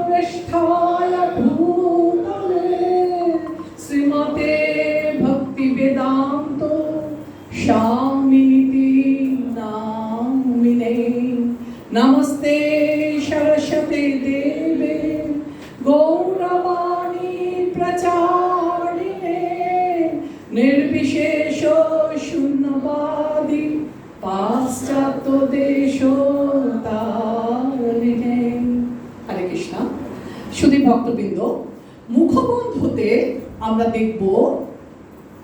उपनिष्ठाय भूतले श्रीमते भक्ति वेदांतो स्वामिनिति नामिने। नमस्ते सरस्वती देवे गौरवाणी प्रचारिणे निर्विशेष शून्यवादी पाश्चात्य देशोतारिणे। हरे कृष्ण। শুধু ভক্তবৃন্দ, মুখবন্ধতে আমরা দেখব,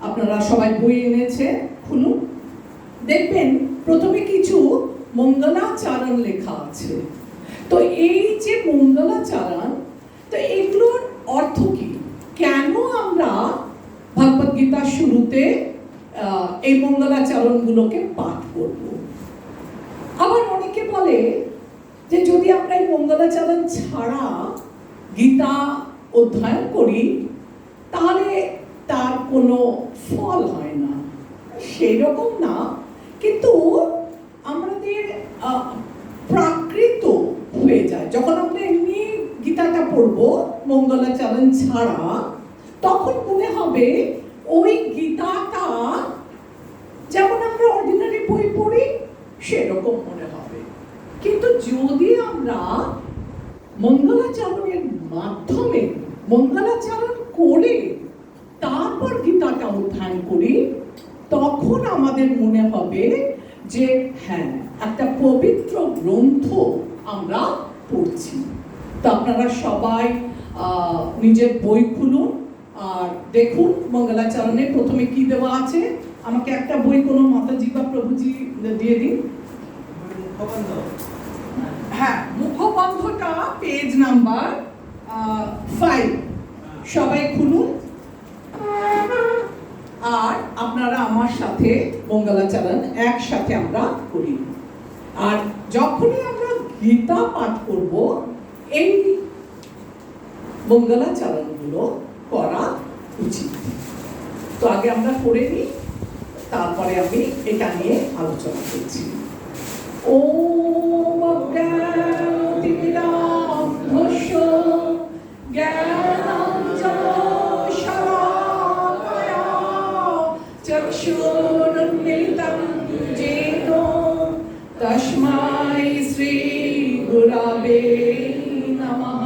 আপনারা সবাই বই এনেছে, খুলুন, দেখবেন প্রথমে কিছু মঙ্গলাচরণ লেখা আছে। তো এই যে মঙ্গলাচরণ, তো এগুলোর অর্থ কি? কেন আমরা ভগবদ গীতার শুরুতে এই মঙ্গলাচরণগুলোকে পাঠ করব? আবার অনেকে বলে যে যদি আমরা এই মঙ্গলাচরণ ছাড়া গীতা অধ্যয়ন করি তাহলে তার কোনো ফল হয় না। সেই রকম না, কিন্তু আমাদের প্রাকৃত হয়ে যায়। যখন আমরা এমনি গীতাটা পড়বো মঙ্গলাচরণ ছাড়া, তখন মনে হবে ওই গীতাটা যেমন আমরা অর্ডিনারি বই পড়ি সেরকম মনে হবে। কিন্তু যদি আমরা মঙ্গলাচরণের মাধ্যমে মঙ্গলাচরণ করে তারপর গীতাটা অধ্যয়ন করি, তখন আমাদের মনে হবে যে হ্যাঁ, একটা পবিত্র গ্রন্থ আমরা পড়ছি। তো আপনারা সবাই নিজের বই খুলুন আর দেখুন মঙ্গলাচরণে প্রথমে কি দেওয়া আছে। আমাকে একটা বই কোনো মাতাজি বা প্রভুজি দিয়ে দিন। হ্যাঁ, মুখবন্ধটা পেজ নাম্বার 5। সবাই খুলুন আর আপনারা আমার সাথে মঙ্গলাচরণ একসাথে আমরা করি। আর যখনই আমরা গীতা পাঠ করব এই মঙ্গলাচরণগুলো করা উচিত। তো আগে আমরা করে নিই, তারপরে আমি এটা নিয়ে আলোচনা করছি। ওম অজ্ঞানতিমিরান্ধস্য জ্ঞানাঞ্জনশলাকয়া চক্ষুরুন্মিলিतं येन তস্मै শ্রীগুরবে নমঃ।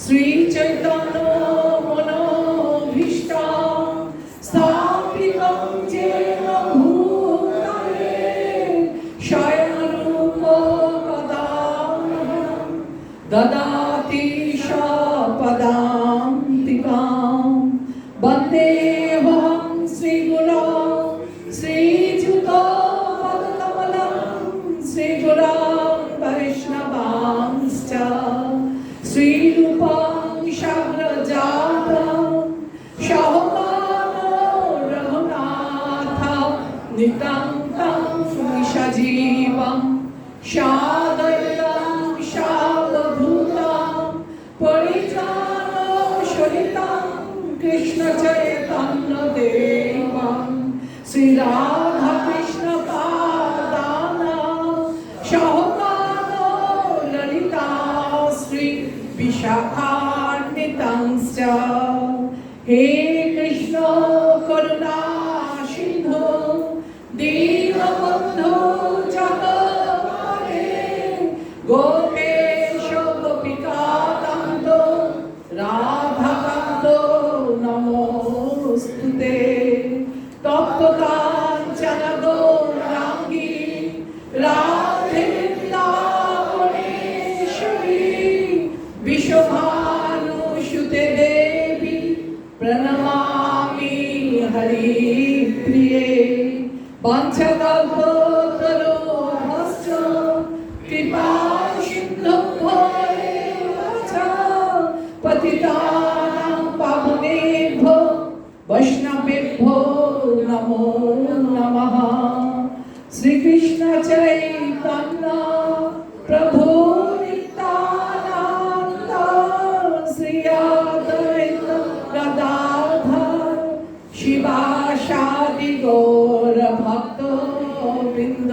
শ্রীচৈতন্য মনোভীষ্টং স্থাপিतं येन ভূতলে স্বয়ং পদামহং দদাতি স্বপদান্তিকাং। বন্দেহং শ্রীগুরো শ্রীযুতপদকমলং শ্রীগুরুং বৈষ্ণবাংশ্চ শ্রীরূপং সাগ্রজাতং সহকানো রঘুনাথ নিতান্तं সজীবং সাদৈतं সাবধূतं পরিত্রাণং সহিतं কৃষ্ণ চৈতন্য দেবং শ্রীরাধা কৃষ্ণ পাদানাং সহকানো ললিতা শ্রী বিশাখান্বিতংশ্চ। হে কৃষ্ণ করুণা সিন্ধু দীনবন্ধু জগৎপতে গোপেশ গোপিকাকান্ত রাধাকান্ত নমোস্তুতে। তপ্তকাঞ্চন গৌরাঙ্গী রাধে বৃন্দাবনেশ্বরী বিশ্বভানুসুতে দেবী প্রণমামি হরিপ্রিয়ে। বাঞ্ছাকল্পতরুভ্যশ্চ কৃপা সিন্ধুভ্যেব চ পতিতানাং পাবনেভ্যো বৈষ্ণবেভ্যো নমো নমঃ। শ্রীকৃষ্ণ চৈতন্য প্রভু নিত্যানন্দ শ্রী অদ্বৈত গদাধর শিবাসাদি গৌর ভক্ত বৃন্দ।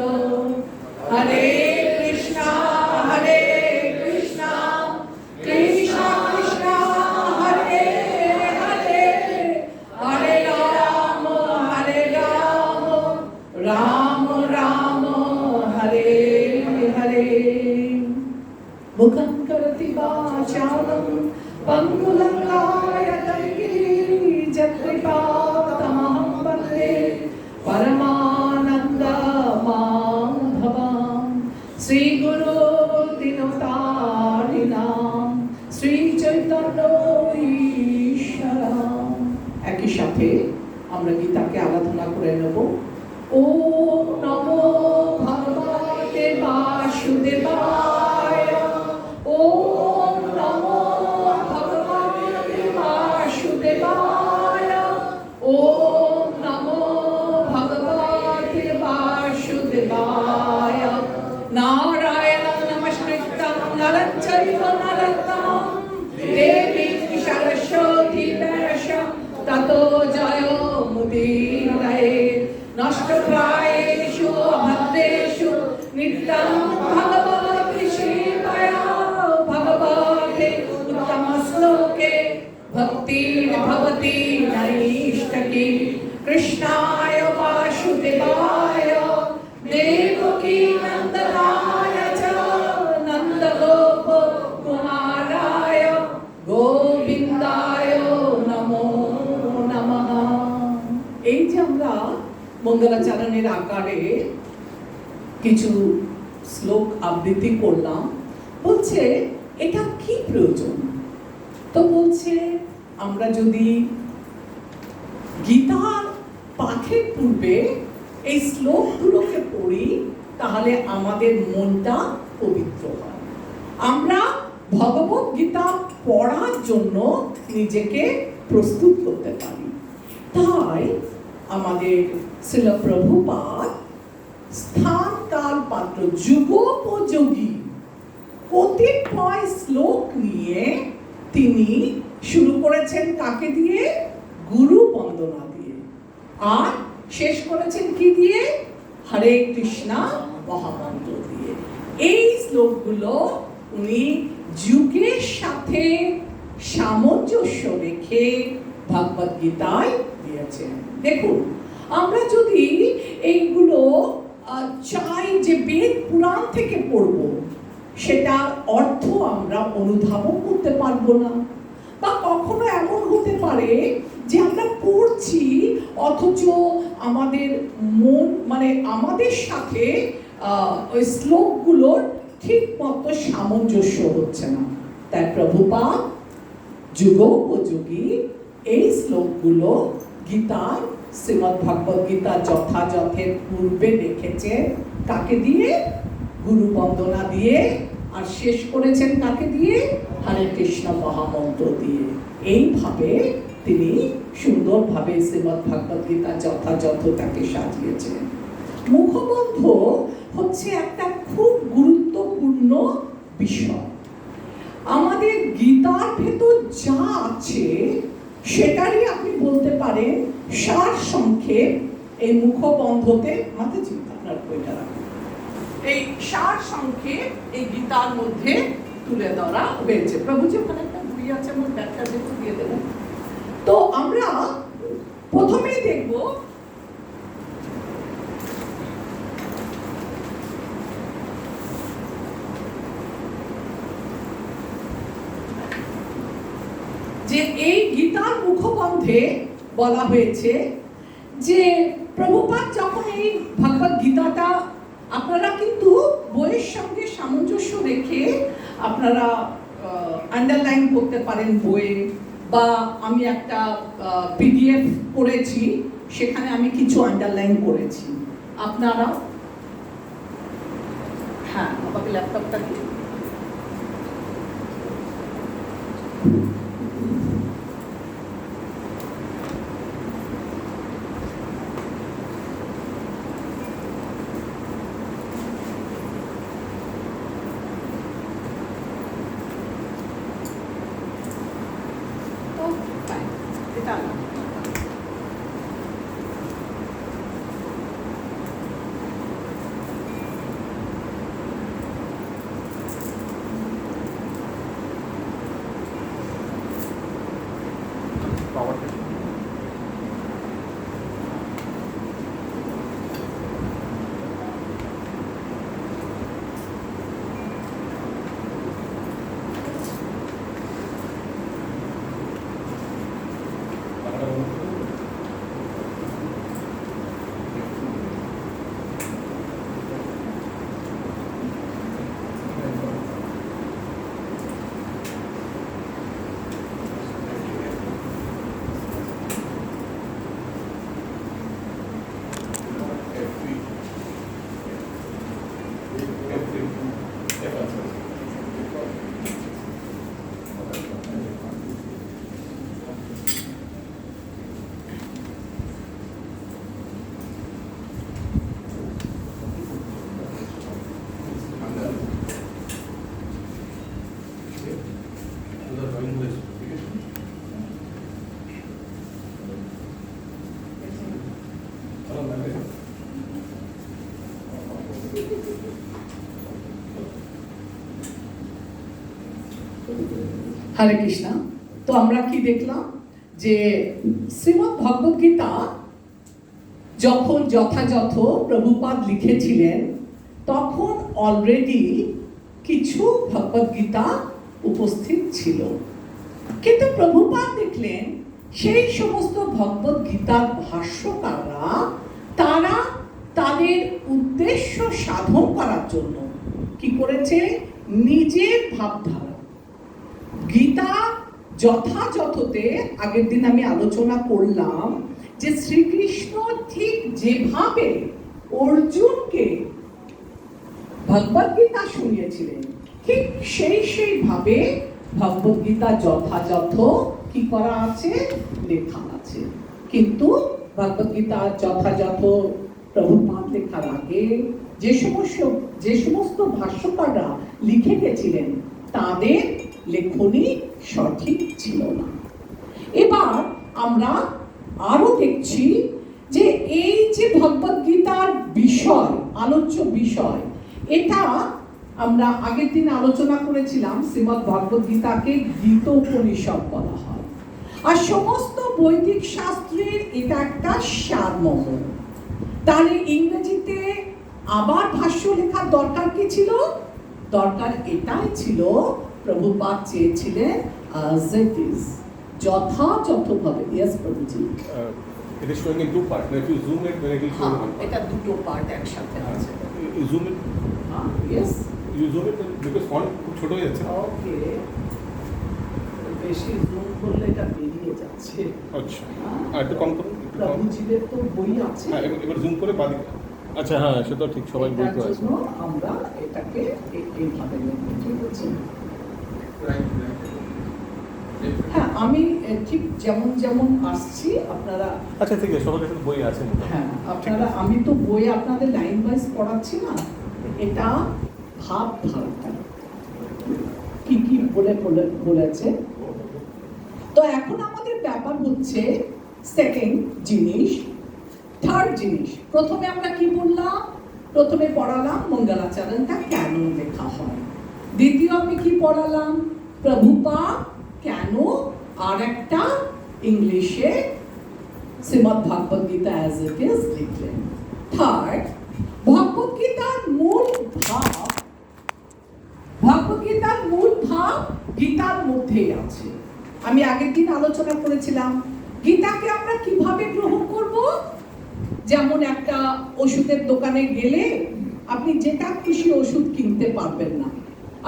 হরে কৃষ্ণ কৃষ্ণ करति वाचालं पंगुलंघायते गिरिजत्कृपातमहं वन्दे परमानंद माधवं श्री गुरु दिनतारिणाम श्री चैतन्य ईश्वरम। একই সাথে আমরা গীতাকে আরাধনা করে নেব। ওম নমো ভগবতে বাসুদেবায়। ওম নমো ভগবতে বাসুদেবায়। ওম নমো ভগবতে বাসুদেবায়। নারায়ণং নমস্কৃত্যং নরং চৈব নরোত্তমং দেবীং সরস্বতী ব্যাসং ততো জয়মুদীরয়ে। নষ্টপ্রায়েষু অভদ্রেষু নিত্যং ভগবতি সেবয়া। ভগবতে উত্তমশ্লোকে ভক্তির্ভবতি নৈষ্ঠিকী। কৃষ্ণায় বাসুদেবায় দেবকী নন্দনায় চ নন্দগোপ কুমারায় গোবিন্দায় নমো নমঃ। এই যে আমরা মঙ্গলাচরণের আকারে কিছু শ্লোক আবৃত্তি করলাম, বলছে এটা কি প্রয়োজন? তো বলছে আমরা যদি গীতার পাঠের পূর্বে এই শ্লোকগুলোকে পড়ি তাহলে আমাদের মনটা পবিত্র হয়। আমরা ভগবত গীতা পড়ার জন্য নিজেকে প্রস্তুত করতে পারি। তাই আমাদের শ্রীল প্রভুপাদ স্থান কাল পাত্র যুগোপযোগী কতিপয় শ্লোক নিয়ে তিনি শুরু করেছেন কাকে দিয়ে? গুরু বন্দনা দিয়ে। আর শেষ করেছেন কি দিয়ে? হরে কৃষ্ণা মহামন্ত্র দিয়ে। এই শ্লোকগুলো উনি যুগের সাথে সামঞ্জস্য রেখে ভগবদ গীতায় দিয়েছেন। দেখুন, আমরা যদি এইগুলো চাই যে বেদ পুরাণ থেকে পড়ব, সেটার অর্থ আমরা অনুধাবন করতে পারবো না। বা কখনো এমন হতে পারে যে আমরা পড়ছি অথচ আমাদের মন মানে আমাদের সাথে ওই শ্লোকগুলোর ঠিক মতো সামঞ্জস্য হচ্ছে না। তাই প্রভুপাদ যুগোপযোগী এই শ্লোকগুলো গীতার শ্রীমদ্ ভগবদ গীতা যথাযথের পূর্বে রেখেছেন কাকে দিয়ে? গুরু বন্দনা দিয়ে। আর শেষ করেছেন কাকে দিয়ে? হরে কৃষ্ণ মহামন্ত্র দিয়ে। এইভাবে তিনি সুন্দরভাবে শ্রীমদ্ ভগবদ গীতা যথাযথটাকে সাজিয়েছেন। মুখবন্ধ হচ্ছে একটা খুব গুরুত্বপূর্ণ বিষয়। আমাদের গীতার ভেতর যা আছে সেটারই আপনি বলতে পারেন সার সংক্ষেপ এই মুখবন্ধতে। মাতাজি আপনার বইটা রাখুন। এই সার সংক্ষেপ এই গীতার মধ্যে তুলে ধরা হয়েছে। প্রভুজি ওখানে একটা বই আছে, আমার ব্যাখ্যা দিয়ে দেবেন। তো আমরা প্রথমেই দেখব যে এই গীতার মুখবন্ধে বলা হয়েছে যে প্রভুপাদ যখন এই ভগবদ গীতাটা, আপনারা কিন্তু বইয়ের সঙ্গে সামঞ্জস্য রেখে আপনারা আন্ডারলাইন করতে পারেন বইয়ে, বা আমি একটা পিডিএফ করেছি সেখানে আমি কিছু আন্ডারলাইন করেছি। আপনারা হ্যাঁ আমাকে ল্যাপটপটা দিন। হরে কৃষ্ণ। তো আমরা কি দেখলাম যে শ্রীমদ্ ভগবদ গীতা যখন যথাযথ প্রভুপাদ লিখেছিলেন তখন অলরেডি কিছু ভগবদ গীতা উপস্থিত ছিল, কিন্তু প্রভুপাদ দেখলেন সেই সমস্ত ভগবদ গীতার ভাষ্যকাররা তারা তাদের উদ্দেশ্য সাধন করার জন্য কি করেছে, নিজের ভাবধারা গীতা যথাযথতে আগের দিন আমি আলোচনা করলাম যে শ্রীকৃষ্ণ ঠিক যেভাবে অর্জুনকে ভগবদ গীতা শুনিয়েছিলেন ঠিক সেইভাবে ভগবদ গীতা যথাযথ কি করা আছে, লেখা আছে। কিন্তু ভগবদ গীতা যথাযথ প্রভুপাদ লেখার আগে যে সমস্ত ভাষ্যকাররা লিখে গেছিলেন তাদের লেখনী সঠিক ছিল না। এবার আমরা আরো দেখছি যে এই যে ভগবদ গীতার বিষয়, আলোচ্য বিষয়, এটা আমরা আগের দিন আলোচনা করেছিলাম শ্রীমদ্ ভগবদ গীতাকে গীত উপনিষদ বলা হয়, আর সমস্ত বৈদিক শাস্ত্রের এটা একটা সারমর্ম। তাহলে ইংরেজিতে আবার ভাষ্য লেখার দরকার কি ছিল? দরকার এটাই ছিল, প্রভুপাদ চেয়েছিলেন as it is, যথাযথভাবে। Yes, প্রভুজি। It is showing in two parts. Now, if you zoom it, then it will show in one part. এটা দুটো পার্ট একসাথে আছে। You zoom it. Yes. You zoom it because font খুব ছোট হয়ে যাচ্ছে। ওকে। বেশি জুম করলে এটা বেরিয়ে যাচ্ছে। আচ্ছা। আর একটু কম করুন। প্রভুজিদের তো বই আছে। হ্যাঁ, এবার জুম করে বাদিকে। আচ্ছা, হ্যাঁ, সেটা ঠিক, সবাই বই তো আছে। আমরা এটাকে এইভাবে লিখব, ঠিক আছে? হ্যাঁ, আমি ঠিক যেমন যেমন আসছি আপনারা। আচ্ছা, ঠিক আছে, সবার কাছে বই আছে। হ্যাঁ, আপনারা, আমি তো বই আপনাদের লাইন ওয়াইজ পড়াচ্ছি না, এটা ভাব ধারণা কি কি বলেছে। তো এখন আমাদের ব্যাপার হচ্ছে সেকেন্ড জিনিস, থার্ড জিনিস। প্রথমে আমরা কি বললাম? প্রথমে পড়ালাম মঙ্গলাচরণটা কেন লেখা হয়। দ্বিতীয় আমি কি পড়ালাম? প্রভুপাদ কেন আর একটা ইংলিশে শ্রীমদ্ ভগবদ গীতা অ্যাজ ইট ইজ লিখলেন। থার্ড, ভগবদ গীতার মূল ভাব গীতার মধ্যেই আছে। আমি আগের দিন আলোচনা করেছিলাম গীতাকে আমরা কিভাবে গ্রহণ করব। যেমন একটা ওষুধের দোকানে গেলে আপনি যেটা খুশি ওষুধ কিনতে পারবেন না,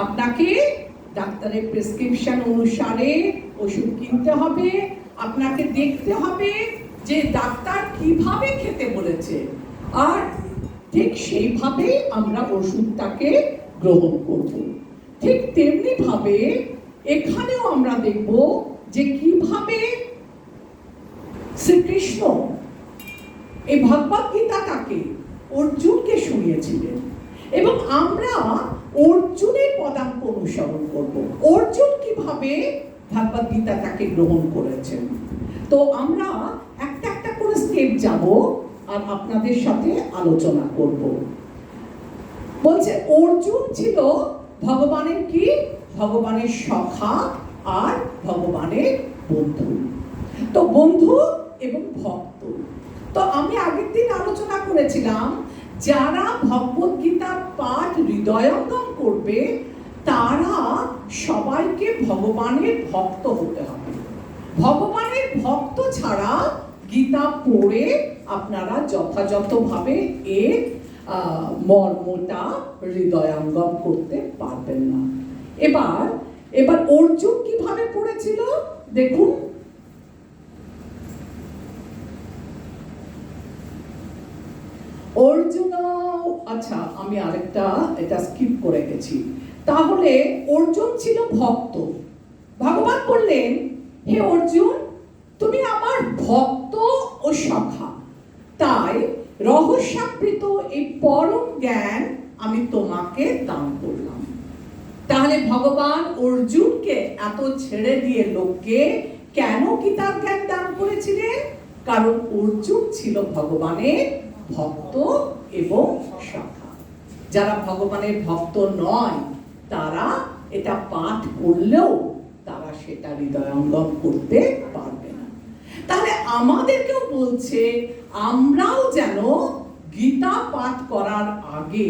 আপনাকে ডাক্তারের প্রেসক্রিপশন অনুসারে ওষুধ কিনতে হবে। আপনাকে দেখতে হবে যে ডাক্তার কিভাবে খেতে বলেছে, আর ঠিক সেইভাবে আমরা ওষুধটাকে গ্রহণ করব। ঠিক তেমনি ভাবে এখানেও আমরা দেখব যে কিভাবে শ্রীকৃষ্ণ এই ভগবদ গীতাটাকে অর্জুনকে শুনিয়েছিলেন এবং আমরা অর্জুনের পদাঙ্ক অনুসরণ করব। অর্জুন কিভাবে ভগবদ গীতাটাকে গ্রহণ করেছেন। তো আমরা একটা একটা করে স্টেপ যাব আর আপনাদের সাথে আলোচনা করব। বলছে অর্জুন ছিল ভগবানের কি? ভগবানের সখা আর ভগবানের বন্ধু। তো বন্ধু এবং ভক্ত। তো আমি আগের দিন আলোচনা করেছিলাম যারা ভগবদ গীতার পাঠ হৃদয়ঙ্গম করবে তারা সবাইকে ভগবানের ভক্ত হতে হবে। ভগবানের ভক্ত ছাড়া গীতা পড়ে আপনারা যথাযথভাবে এর মর্মটা হৃদয়ঙ্গম করতে পারবেন না। এবার অর্জুন কিভাবে পড়েছিল দেখুন। অর্জুন, আচ্ছা আমি আরেকটা এটা স্কিপ করে গেছি। তাহলে অর্জুন ছিল ভক্ত। ভগবান বললেন, হে অর্জুন, তুমি আমার ভক্ত ও সখা, তাই রহস্যাবৃত এই পরম জ্ঞান আমি তোমাকে দান করলাম। তাহলে ভগবান অর্জুনকে এত ছেড়ে দিয়ে লোককে কেন গীতার জ্ঞান দান করেছিলেন? কারণ অর্জুন ছিল ভগবানের ভক্ত এবং সখা। যারা ভগবানের ভক্ত নয় তারা এটা পাঠ করলেও তারা সেটা হৃদয়ঙ্গম করতে পারবে না। তাহলে আমাদেরকেও বলছে আমরাও যেন গীতা পাঠ করার আগে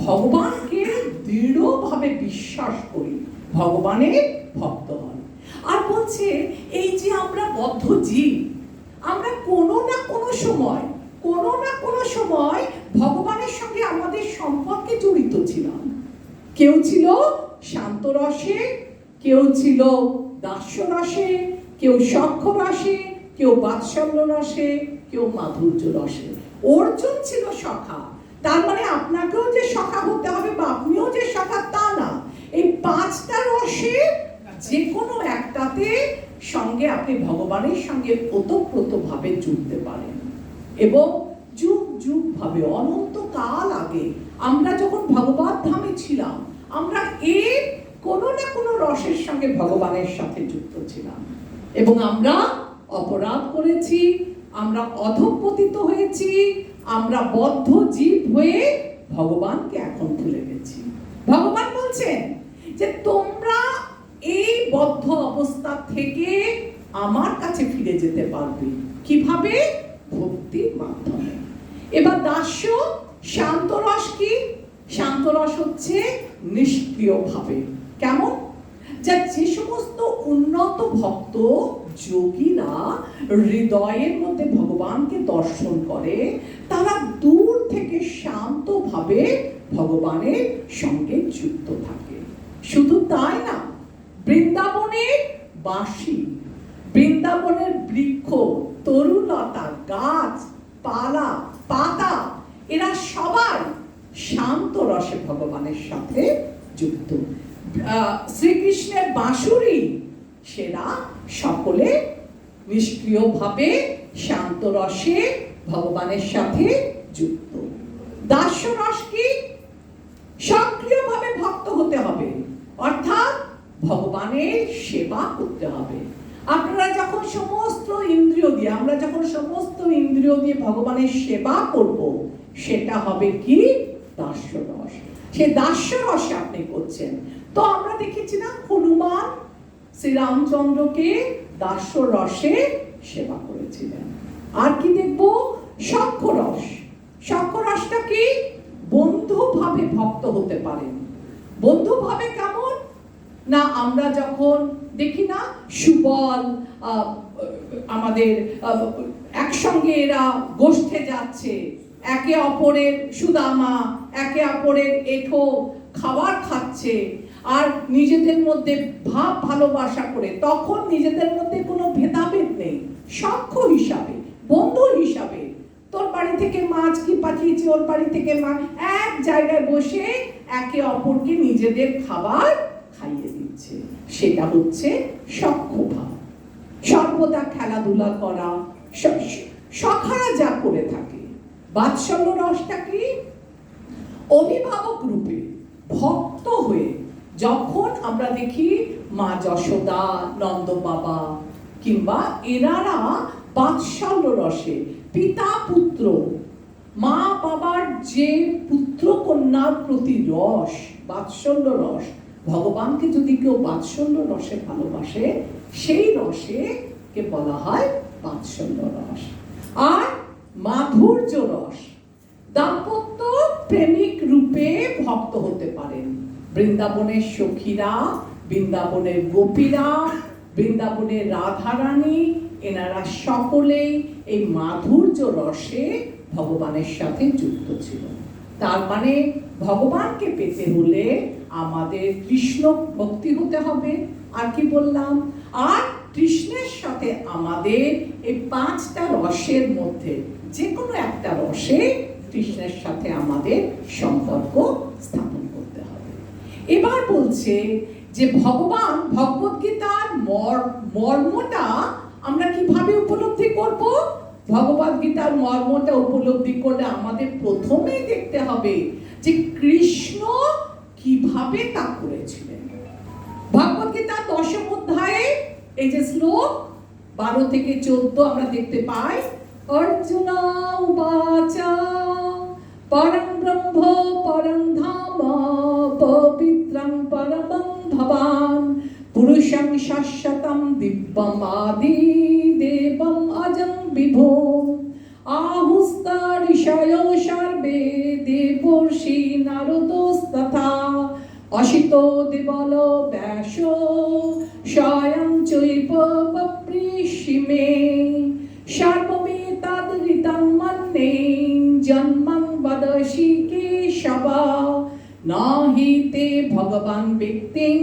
ভগবানকে দৃঢ়ভাবে বিশ্বাস করি, ভগবানের ভক্ত হন। আর বলছে এই যে আমরা বদ্ধ জীব, আমরা কোনো না কোনো সময় ভগবানের সঙ্গে আমাদের সম্পর্কে জড়িত ছিলাম। কেউ ছিল শান্ত রসে, কেউ ছিল দাস্য রসে, কেউ সখ্য রসে, কেউ বাৎসল্য রসে, কেউ মাধুর্য রসে। অর্জুন ছিল সখা। তার মানে আপনাকেও যে সখা হতে হবে বা আপনিও যে সখা তা না। এই পাঁচটা রসে যে কোনো একটাতে সঙ্গে আপনি ভগবানের সঙ্গে ওতপ্রোতভাবে জুড়তে পারেন। এবং যুগ যুগ ভাবে অনন্তকাল আগে আমরা যখন ভগবত ধামে ছিলাম, আমরা এর কোনো না কোনো রসের সঙ্গে ভগবানের সাথে যুক্ত ছিলাম এবং আমরা অপরাধ করেছি, আমরা অধঃপতিত হয়েছি, আমরা বদ্ধ জীব হয়ে ভগবানকে এখন ভুলে গেছি। ভগবান বলছেন যে তোমরা এই বদ্ধ অবস্থা থেকে আমার কাছে ফিরে যেতে পারবে। কিভাবে? ভক্তির মাধ্যমে। এবার দাস্য শান্তরস কি? শান্তরস হচ্ছে নিষ্ক্রিয় ভাবে। কেমন? যে সমস্ত উন্নত ভক্ত যোগীরা হৃদয়ের মধ্যে ভগবানকে দর্শন করে, তারা দূর থেকে শান্তভাবে ভগবানের সঙ্গে যুক্ত থাকে। শুধু তাই না, বৃন্দাবনের বাঁশি, বৃন্দাবনের বৃক্ষ, তরুলতা, গাছ, পালা, পাতা, এরা সবাই শান্ত রসে ভগবানের সাথে যুক্ত। শ্রীকৃষ্ণের বাঁশুরি, সেরা সকলে নিষ্ক্রিয়ভাবে শান্ত রসে ভগবানের সাথে যুক্ত। দাস্য রস কি? সক্রিয়ভাবে ভক্ত হতে হবে, অর্থাৎ ভগবানের সেবা করতে হবে। আপনারা যখন সমস্ত ইন্দ্রিয় দিয়ে, আমরা যখন সমস্ত ইন্দ্রিয় দিয়ে ভগবানের সেবা করব, সেটা হবে কি? দাস্য রস। সে দাস্য রসে আপনি করছেন। তো আমরা দেখেছি না, হনুমান শ্রীরামচন্দ্রকে দাস্য রসে সেবা করেছিলেন। আর কি দেখব? সখ্য রস। সখ্য রসটা কি? বন্ধুভাবে ভক্ত হতে পারেন। বন্ধুভাবে কেমন না, আমরা যখন দেখি না সুবল আমাদের একসঙ্গে এরা গোষ্ঠে যাচ্ছে, একে অপরের সুদামা একে অপরের এঠো খাবার খাচ্ছে আর নিজেদের মধ্যে ভাব ভালোবাসা করে, তখন নিজেদের মধ্যে কোনো ভেদাভেদ নেই। সখ্য হিসাবে, বন্ধু হিসাবে, তোর বাড়ি থেকে মাছ কি পাঠিয়েছি, ওর বাড়ি থেকে মাছ, এক জায়গায় বসে একে অপরকে নিজেদের খাবার খাইয়ে দিচ্ছে। সেটা হচ্ছে সখ্য ভাব। সর্বদা খেলাধুলা করা, সখারা যা করে থাকে। বাৎসল্য রসটা কি? অভিভাবক রূপে ভক্ত হয়ে যখন আমরা দেখি মা যশোদা, নন্দ বাবা কিংবা এনারা বাৎসল্য রসে পিতা পুত্র, মা বাবার যে পুত্র কন্যার প্রতি রস, বাৎসল্য রস, ভগবানকে যদি কেউ বাৎসল্য রসে ভালোবাসে, সেই রসে কে বলা হয় বাৎসল্য রস। আর মাধুর্য রস, দাম্পত্য প্রেমিক রূপে ভক্ত হতে পারেন। বৃন্দাবনের সখীরা, বৃন্দাবনের গোপীরা, বৃন্দাবনের রাধারানী, এনারা সকলেই এই মাধুর্য রসে ভগবানের সাথে যুক্ত ছিল। তার মানে ভগবানকে পেতে হলে আমাদের কৃষ্ণ ভক্তি হতে হবে। আর কি বললাম? আর কৃষ্ণের সাথে আমাদের এই 5টা রসের মধ্যে যে কোনো একটা রসে কৃষ্ণের সাথে আমাদের সম্পর্ক স্থাপন করতে হবে। এবার বলছে যে ভগবান ভগবদ্গীতার মর্মটা আমরা কিভাবে উপলব্ধি করব? ভগবদ্গীতার মর্মটা উপলব্ধি করলে আমাদের প্রথমেই দেখতে হবে যে কৃষ্ণ কিভাবে তা করেছিলেন। ভগবদ্গীতার 10ম অধ্যায়ে এই যে শ্লোক 12 থেকে 14 আমরা দেখতে পাই। অর্জুন উবাচা পরম ব্রহ্ম পরম ধাম পবিত্রং পরমং ভবান পুরুষং শাশ্বতং দিব্যম আদি দেবম অজং বিভুম আহুস্তা ঋষয়ো সর্বে দেবর্ষি নারদস্তথা অসিতো দেবল ব্যাস স্বয়ং চৈব বপ্রীষি মে সর্বমেতদৃतं মন্যে জন্মং বদসি কেশব নাহি তে ভগবান ব্যক্তিং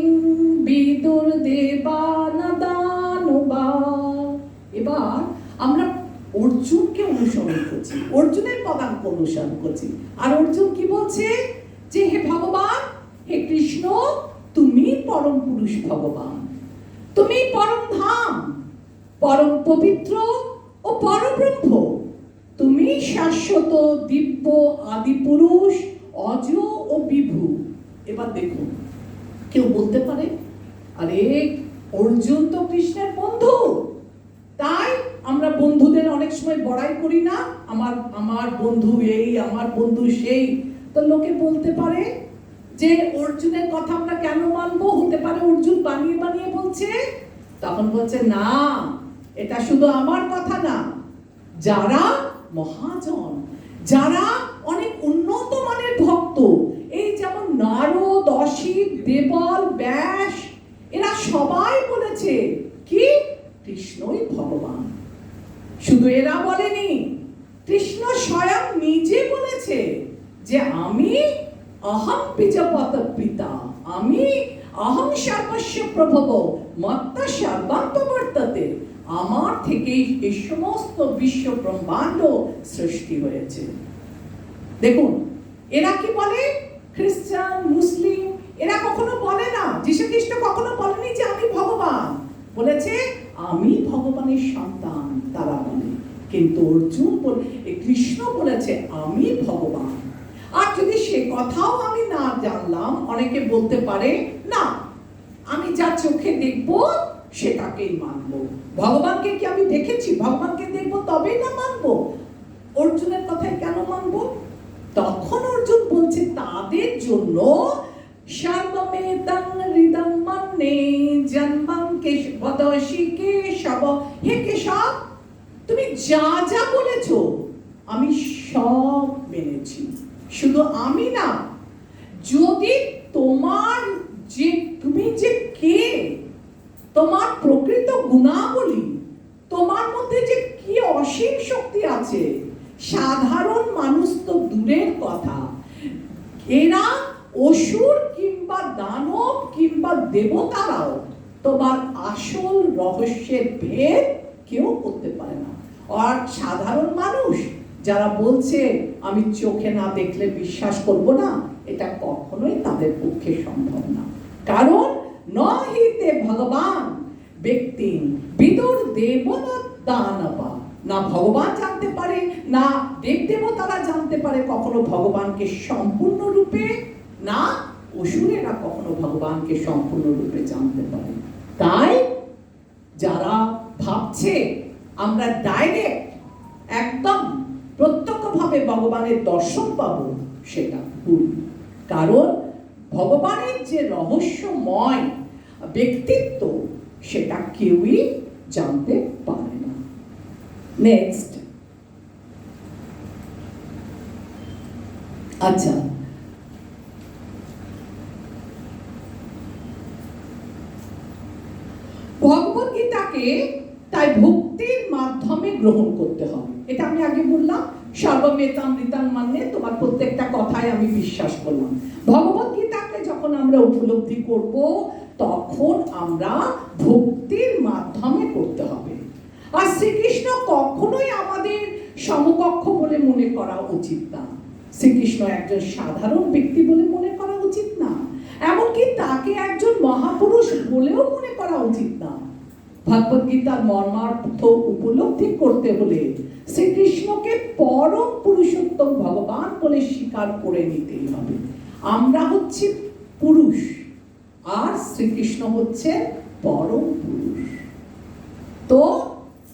বিদুর দেবানদানুবা। এবার আমরা অর্জুনকে অনুসরণ করছি, অর্জুনের পদাঙ্ক অনুসরণ করছি। আর অর্জুন কি বলছে? যে হে ভগবান, হে কৃষ্ণ, তুমি পরম পুরুষ ভগবান, তুমি পরম ধাম, পরম পবিত্র ও পরব্রহ্ম, তুমি শাশ্বত দিব্য আদি পুরুষ, অজ ও বিভু। এবার দেখুন, কেউ বলতে পারে আরে অর্জুন তো কৃষ্ণের বন্ধু, তাই আমরা বন্ধুদের অনেক সময় বড়াই করি না, আমার বন্ধু এই, আমার বন্ধু সেই। তো লোকে বলতে পারে যে অর্জুনের কথা আমরা কেন মানবো? হতে পারে অর্জুন বানিয়ে বানিয়ে বলছে। তখন বলছে না, এটা শুধু আমার কথা না, যারা মহাজন, যারা অনেক উন্নত মানের ভক্ত, এই যেমন নারদ, অসিত, দেবল, ব্যাস, এরা সবাই বলেছে কি কৃষ্ণই ভগবান। শুধু এরা বলেনি, কৃষ্ণ স্বয়ং নিজে বলেছে যে আমি অহং বীজপত পিতা, আমি অহং সর্বস্ব প্রভব মত্ত সর্বান্তবর্ততে, আমার থেকেই এই সমস্ত বিশ্ব ব্রহ্মাণ্ড সৃষ্টি হয়েছে। দেখুন, এরা কি বলে? খ্রিস্টান, মুসলিম, এরা কখনো বলে না, যীশু খ্রিস্ট কখনো বলেনি যে আমি ভগবান, বলেছে আমি ভগবানের সন্তান, তারা বলে। কিন্তু অর্জুন কৃষ্ণ বলেছে আমি ভগবান। আর যদি সে কথাও আমি না জানলাম, অনেকে বলতে পারে না, আমি যা চোখে দেখবো সেটাকেই মানবো। ভগবানকে কি আমি দেখেছি? ভগবানকে দেখবো তবেই না মানবো? অর্জুনের কথাই কেন মানবো? তখন অর্জুন বলছে তাদের জন্য সর্বমেতং হৃদং মন্যে জন্মং বদসি কেশব। হে কেশব, তুমি যা যা বলেছো আমি সব মেনেছি। শুধু আমি না, যদি তোমার যে তুমি যে কে, তোমার প্রকৃত গুণাবলী, তোমার মধ্যে যে কি অসীম শক্তি আছে, সাধারণ মানুষ তো দূরের কথা, এরা অসুর কিংবা দানব কিংবা দেবতারাও তোমার আসল রহস্যের ভেদ কেউ করতে পারে না। আর সাধারণ মানুষ যারা বলছে আমি চোখে না দেখলে বিশ্বাস করব না, এটা কখনোই তাদের পক্ষে সম্ভব না। কারণ নহিতে ভগবান ব্যক্তি বিদুর দেবন দানবা, না ভগবান জানতে পারে, না দেব দেবতারা জানতে পারে কখনো ভগবানকে সম্পূর্ণরূপে, না অসুরেরা কখনো ভগবানকে সম্পূর্ণরূপে জানতে পারে। তাই যারা ভাবছে আমরা ডাইরেক্ট একদম প্রত্যক্ষভাবে ভগবানের দর্শন পাবো, সেটা ভুল। কারণ ভগবানের যে রহস্যময় ব্যক্তিত্ব, সেটা কেউই জানতে পারে না। নেক্সট, আচ্ছা, ভগবত গীতাকে তাই ভক্তির মাধ্যমে গ্রহণ করতে হবে। এটা আমি আগে বললাম, সর্বমেতামৃতাং মানে তোমার প্রত্যেকটা কথায় আমি বিশ্বাস করলাম। ভগবত গীতাকে যখন আমরা উপলব্ধি করব তখন আমরা ভক্তির মাধ্যমে করতে হবে। আর শ্রীকৃষ্ণ কখনোই আমাদের সমকক্ষ বলে মনে করা উচিত না। শ্রীকৃষ্ণ একজন সাধারণ ব্যক্তি বলে মনে করা উচিত না, এমনকি তাকে একজন মহাপুরুষ বলেও মনে করা উচিত না। ভগবত গীতার মর্মার্থ উপলব্ধি করতে হলে শ্রীকৃষ্ণকে পরম পুরুষোত্তম ভগবান বলে স্বীকার করে নিতেই হবে। আমরা হচ্ছি পুরুষ আর শ্রীকৃষ্ণ হচ্ছে পরম পুরুষ। তো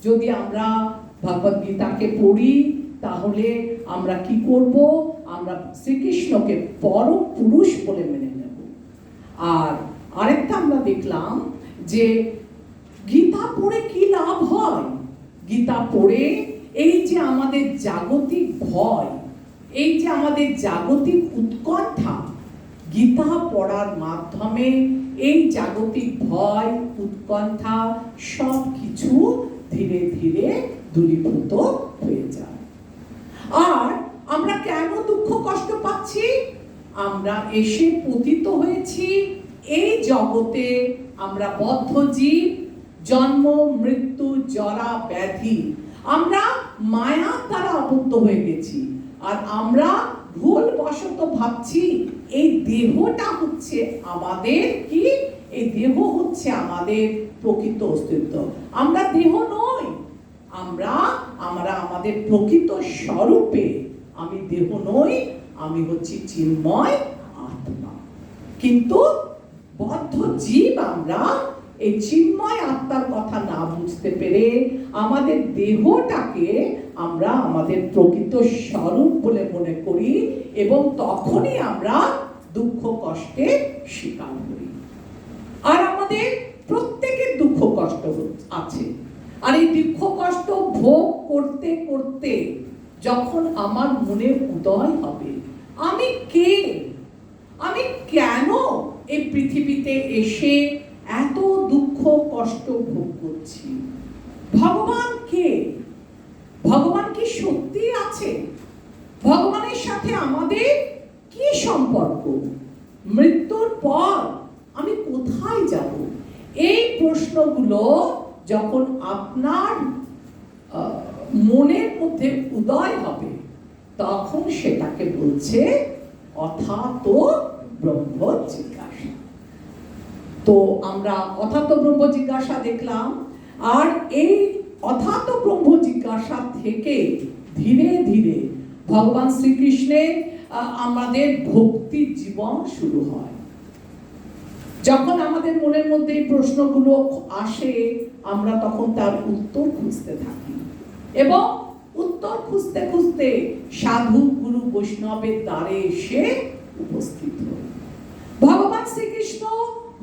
যদি আমরা ভগবত গীতাকে পড়ি তাহলে আমরা কি করব? আমরা শ্রীকৃষ্ণকে পরম পুরুষ বলে মেনে নেব। আর আরেকটা আমরা দেখলাম যে গীতা পড়ে কি লাভ হয়। গীতা পড়ে এই যে আমাদের জাগতিক ভয়, এই যে আমাদের জাগতিক উৎকণ্ঠা, গীতা পড়ার মাধ্যমে এই জাগতিক ভয় উৎকণ্ঠা সব কিছু ধীরে ধীরে দূরীভূত হয়ে যায়। আর আমরা কেন দুঃখ কষ্ট পাচ্ছি? আমরা এসে পতিত হয়েছি এই জগতে। আমরা বদ্ধ জীব, জন্ম মৃত্যু জরা ব্যাধি, আমরা মায়ার দ্বারা আবদ্ধ হয়ে গেছি। আর আমরা ভুলবশত ভাবছি এই দেহটা হচ্ছে আমাদের কি, এই দেহ হচ্ছে আমাদের প্রকৃত অস্তিত্ব। আমরা দেহ নই, আমরা আমাদের প্রকৃত স্বরূপে আমি দেহ নই, আমি হচ্ছি চিন্ময় আত্মা। কিন্তু বদ্ধ জীব আমরা এই চিন্ময় আত্মার কথা না বুঝতে পেরে আমাদের দেহটাকে আমরা আমাদের প্রকৃত স্বরূপ বলে মনে করি এবং তখনই আমরা দুঃখ কষ্টে শিকার করি। আর আমাদের প্রত্যেকের দুঃখ কষ্ট আছে। আর এই দুঃখ কষ্ট ভোগ করতে করতে যখন আমার মনে উদয় হবে আমি কে, আমি কেন এই পৃথিবীতে এসে এত দুঃখ কষ্ট ভোগ করছি, ভগবান কে, ভগবান কি সত্যি আছে, ভগবানের সাথে আমাদের কি সম্পর্ক, মৃত্যুর পর আমি কোথায় যাব, এই প্রশ্নগুলো যখন আপনার মনের মধ্যে উদয় হবে তখন সেটাকে বলছে অথাত ব্রহ্ম জিজ্ঞাসা। তো আমরা অথাত ব্রহ্ম জিজ্ঞাসা দেখলাম। আর এই অথাত ব্রহ্ম জিজ্ঞাসা থেকে ধীরে ধীরে ভগবান শ্রীকৃষ্ণের আমাদের ভক্তি জীবন শুরু হয়। যখন আমাদের মনের মধ্যে এই প্রশ্নগুলো আসে আমরা তখন তার উত্তর খুঁজতে থাকি এবং উত্তর খুঁজতে খুঁজতে সাধু গুরু বৈষ্ণবের দ্বারে এসে উপস্থিত হই। ভগবান শ্রীকৃষ্ণ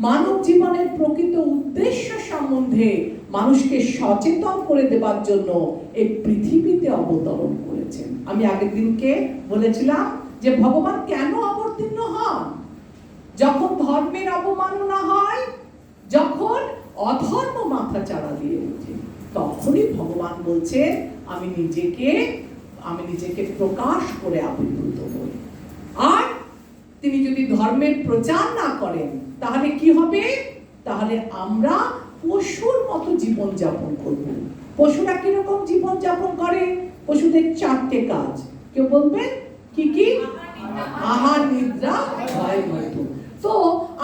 মানব জীবনের প্রকৃত উদ্দেশ্য সম্বন্ধে মানুষকে সচেতন করে দেবার জন্য এই পৃথিবীতে অবতরণ করেছেন। আমি আগের দিনকে বলেছিলাম যে ভগবান কেন অবতীর্ণ হন? যখন ধর্মের অবমাননা হয়, যখন অধর্ম মাথা চাড়া দিয়ে ওঠে, তখনই ভগবান বলছে আমি নিজেকে প্রকাশ করে আবির্ভূত হই। আর তিনি যদি ধর্মের প্রচার না করেন তাহলে কি হবে? তাহলে আমরা পশুর মতো জীবন যাপন করব। পশুরা কিরকম জীবন যাপন করে? পশুদের চারটে কাজ, কেউ বলবেন কি কি? আহার নিদ্রা ভয় মৈথুন। তো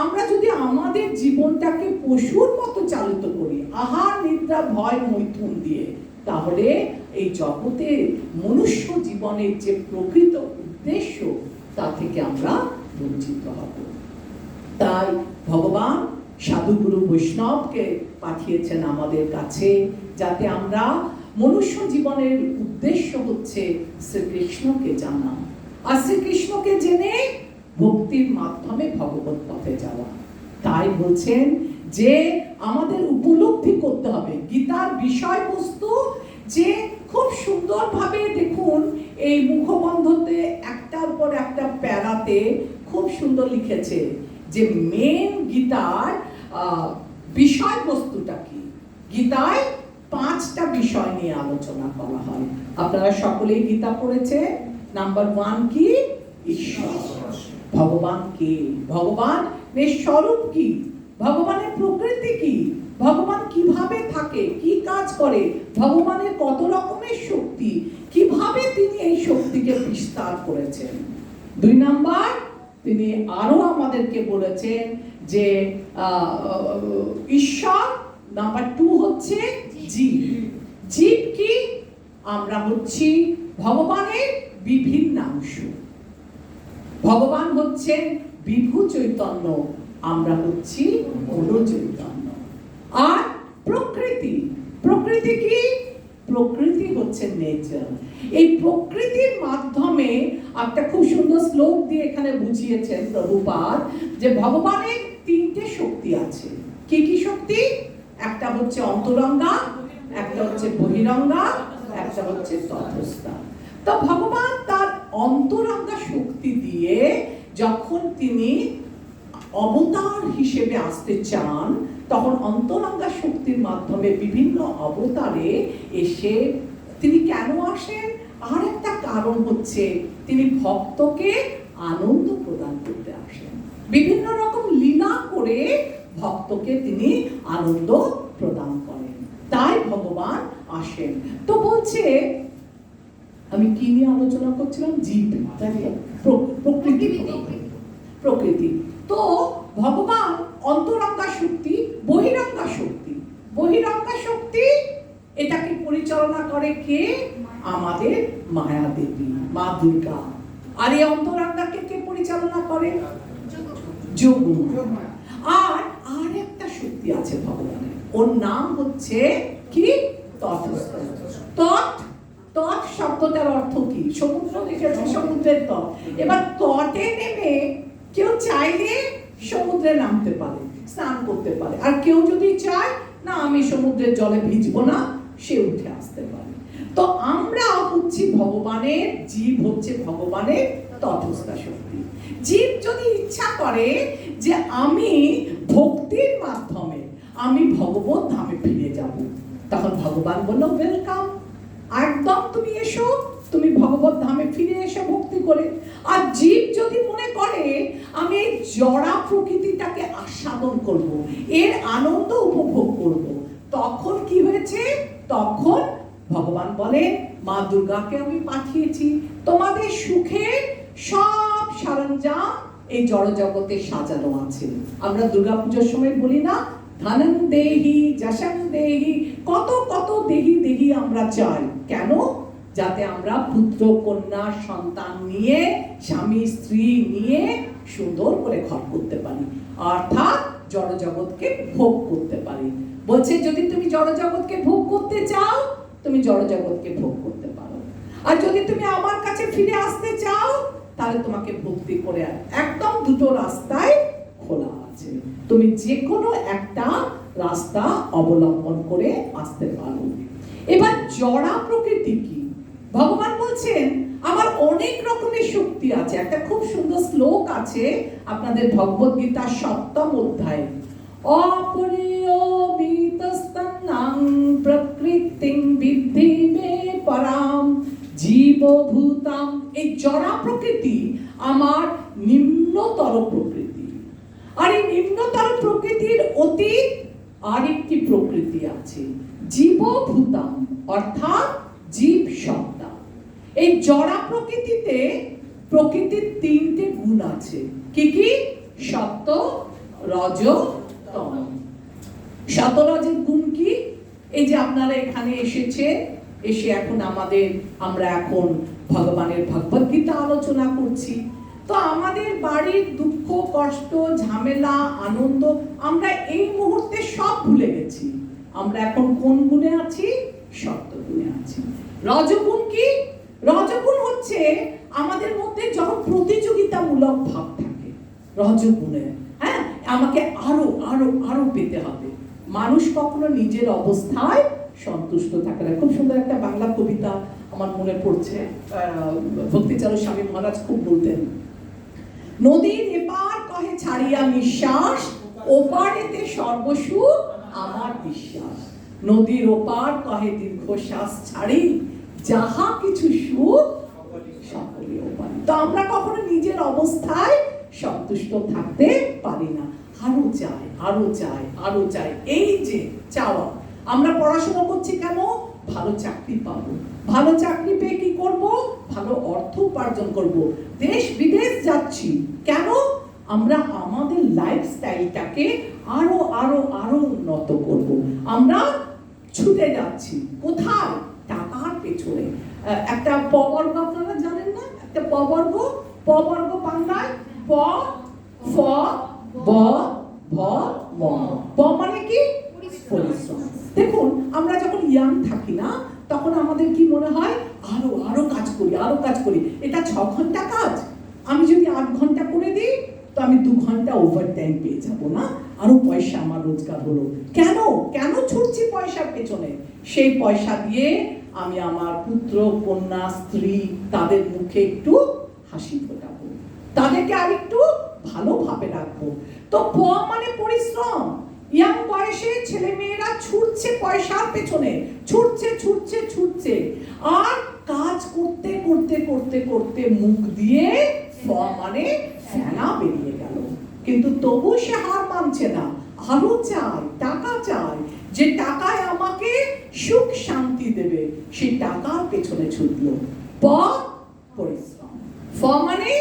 আমরা যদি আমাদের জীবনটাকে পশুর মতো চালিত করি আহার নিদ্রা ভয় মৈথুন দিয়ে, তাহলে এই জগতে মনুষ্য জীবনের যে প্রকৃত উদ্দেশ্য তা থেকে আমরা বঞ্চিত হব। তাই ভগবান সাধুগুরু বৈষ্ণবকে পাঠিয়েছেন আমাদের কাছে, যাতে আমরা মনুষ্য জীবনের উদ্দেশ্য হচ্ছে শ্রীকৃষ্ণকে জানা, আর শ্রীকৃষ্ণকে জেনে ভক্তির মাধ্যমে ভগবত পথে যাওয়া। তাই বলছেন যে আমাদের উপলব্ধি করতে হবে গীতার বিষয়বস্তু, যে খুব সুন্দরভাবে দেখুন এই মুখবন্ধতে একটার পর একটা প্যারাতে খুব সুন্দর লিখেছে যে মেন গীতার বিষয়বস্তুটা কি। গীতায় 5টা বিষয় নিয়ে আলোচনা করা হয়। আপনারা সকলেই গীতা পড়েছে। নাম্বার 1 কি? ঈশ্বর। ভগবান কে? ভগবানের স্বরূপ কি? ভগবানের প্রকৃতি কি? ভগবান কিভাবে থাকে, কি কাজ করে, ভগবানের কত রকমের শক্তি, কিভাবে তিনি এই শক্তিকে বিস্তার করেছেন। 2 নাম্বার, তিনি আরো আমাদেরকে বলেছেন যে ঈশ্বর। নাম্বার 2 হচ্ছে জীব। জীব কি? আমরা হচ্ছি ভগবানের বিভিন্ন অংশ। ভগবান হচ্ছেন বিভু চৈতন্য, আমরা হচ্ছি মূল চৈতন্য। আর প্রকৃতি, প্রকৃতি কি? প্রকৃতি হচ্ছে নেচার। এই প্রকৃতির মাধ্যমে একটা খুব সুন্দর শ্লোক দিয়ে এখানে বুঝিয়েছেন প্রভুপাদ যে ভগবানের 3টে শক্তি আছে। কি কি শক্তি? একটা হচ্ছে অন্তরঙ্গা, একটা হচ্ছে বহিরঙ্গা, একটা হচ্ছে তটস্থা। তো ভগবান তার অন্তরঙ্গা শক্তি দিয়ে যখন তিনি অবতার হিসেবে আসতে চান, তখন অন্তরঙ্গা শক্তির মাধ্যমে বিভিন্ন অবতারে এসে তিনি কেন আসেন? আর একটা কারণ হচ্ছে তিনি ভক্তকে আনন্দ প্রদান করতে আসেন। বিভিন্ন রকম লীলা করে ভক্তকে তিনি আনন্দ প্রদান করেন, তাই ভগবান আসেন। তো বলছে, আমি কি নিয়ে আলোচনা করছিলাম? জীব, প্রকৃতি। প্রকৃতি তো ভগবান অন্তরঙ্গা শক্তি, বহিরঙ্গা শক্তি। বহিরঙ্গা শক্তি এটাকে পরিচালনা করে কে? আমাদের মায়া দেবী, মা দুর্গা। আর এই অন্তরঙ্গাকে কে পরিচালনা করে? যোগমায়া। আর একটা শক্তি আছে ভগবানের, ওর নাম হচ্ছে কি? তটস্থ। তট শব্দটার অর্থ কি? সমুদ্র দেখেছে, সমুদ্রের তট। এবার তটে নেমে কেউ চাইলে সমুদ্রে নামতে পারে, স্নান করতে পারে। আর কেউ যদি চায় না আমি সমুদ্রের জলে ভিজবো না, সে উঠে আসতে পারে। তো আমরা হচ্ছি ভগবানের, জীব হচ্ছে ভগবানের তটস্থ শক্তি। জীব যদি ইচ্ছা করে যে আমি ভক্তির মাধ্যমে আমি ভগবত ধামে ফিরে যাব, তখন ভগবান বলল ওয়েলকাম, একদম তুমি এসো, তুমি ভগবত ধামে ফিরে এসে ভক্তি করে। আর জীব যদি মনে করে আমি এই জড়া প্রকৃতিটাকে আস্বাদন করব, এর আনন্দ উপভোগ করব, তখন কি হয়েছে? তখন ভগবান বলে মা দুর্গাকে আমি পাঠিয়েছি, তোমাদের সুখে সব সরঞ্জাম এই জড় জগতে সাজানো আছে। আমরা দুর্গাপূজার সময় বলি না, ধনং দেহি, যশং দেহি, কত কত দেহি দেহি আমরা চাই। কেন? যাতে আমরা পুত্র কন্যা সন্তান নিয়ে, স্বামী স্ত্রী নিয়ে সুন্দর করে ঘর করতে পারি, অর্থাৎ জড় জগৎকে ভোগ করতে পারি। বলছে যদি তুমি জড় জগৎকে ভোগ করতে চাও, তুমি জড় জগৎকে ভোগ করতে পারো। আর যদি তুমি আমার কাছে ফিরে আসতে চাও, তাহলে তোমাকে ভক্তি করে একদম দুটো রাস্তায় খোলা আছে, তুমি যে কোনো একটা রাস্তা অবলম্বন করে আসতে পারো। এবার জড়া প্রকৃতি কি? ভগবান বলছেন আমার অনেক রকমের শক্তি আছে। একটা খুব সুন্দর শ্লোক আছে আপনাদের ভগবদ গীতার 7ম অধ্যায়ে, অপরিয়মিতস্তন্নাং প্রকৃতিং বিদ্ধি মে পরাম জীবভূতাম। এই জড়া প্রকৃতি আমার নিম্নতর প্রকৃতি। আর এই নিম্নতর প্রকৃতির অতীত আরেকটি প্রকৃতি আছে, জীবভূতাম, অর্থাৎ জীব সত্তা। এই জড়া প্রকৃতিতে প্রকৃতির 3টে গুণ আছে। কি কি? সত্য, রজ, তম। সতরজের গুণ কি? এই যে আপনারা এখানে এসে এখন আমরা এখন ভগবানের ভগবদ গীতা আলোচনা করছি। তো আমাদের বাড়ির দুঃখ, কষ্ট, ঝামেলা, আনন্দ আমরা এই মুহূর্তে সব ভুলে গেছি। আমরা এখন কোন গুণে আছি? সত্য গুণে আছি। রজগুণ কি? রজগুণ হচ্ছে আমাদের মধ্যে যখন প্রতিযোগিতামূলক ভাব থাকে, রজগুণে, হ্যাঁ, আমাকে আরো আরো আরো পেতে হবে। মানুষ কখনো নিজের অবস্থায় সন্তুষ্ট থাকে না। খুব সুন্দর একটা বাংলা কবিতা আমার মনে পড়ছে, ভক্তিচারু স্বামী মহারাজ খুব বলতেন, নদীর এপার কহে ছাড়িয়া নিঃশ্বাস, ওপারেতে সর্বসুখ আমার বিশ্বাস। নদীর ওপার কহে দীর্ঘশ্বাস ছাড়ি, যাহা কিছু সুখ সকলে ওপার। তো আমরা কখনো নিজের অবস্থায় সন্তুষ্ট থাকতে পারি না, আরো চাই, আরো চাই, আরো চাই। এই যে চাওয়া, আমরা পড়াশোনা করছি কেন? ভালো চাকরি পাবো, ভালো চাকরি পেয়ে কি করব? ভালো অর্থ উপার্জন করব, দেশ বিদেশ যাচ্ছি কেন? আমরা আমাদের লাইফস্টাইলটাকে আরো আরো আরো উন্নত করব। আমরা ছুটে যাচ্ছি কোথায়? টাকার পেছনে। একটা পবর্গ আপনারা জানেন না? একটা পবর্গ, পবর্গ বাংলায় প ফ ব ভ ম। প মানে কি? পরিশ্রম। দেখুন, আমরা যখন ইয়াং থাকি না, তখন আমাদের কি মনে হয়? আরো আরো কাজ করি, আরো কাজ করি। এটা 6 ঘন্টা কাজ, আমি যদি 8 ঘন্টা করে দিই, তো আমি 2 ঘন্টা ওভার টাইম পেয়ে যাবো না, আরো পয়সা আমার রোজগার হলো। কেন কেন ছুটছি পয়সার পেছনে? সেই পয়সা দিয়ে আমি আমার পুত্র, কন্যা, স্ত্রী, তাদের মুখে একটু হাসি ফোটাবো, তাদেরকে আর একটু ভালোভাবে রাখবো। তো প মানে পরিশ্রম। ইয়াং বয়সে ছেলে মেয়েরা ছুটছে পয়সার পেছনে, ছুটছে ছুটছে ছুটছে, আর কাজ করতে করতে করতে করতে মুখ দিয়ে ফ মানে ফেনা বেরিয়ে গেল। কিন্তু তবু সে হার মানছে না, আরো চাই, টাকা চাই, যে টাকায় আমাকে সুখ শান্তি দেবে, সেই টাকার পেছনে ছুটলো। প পরিশ্রম, ফ মানে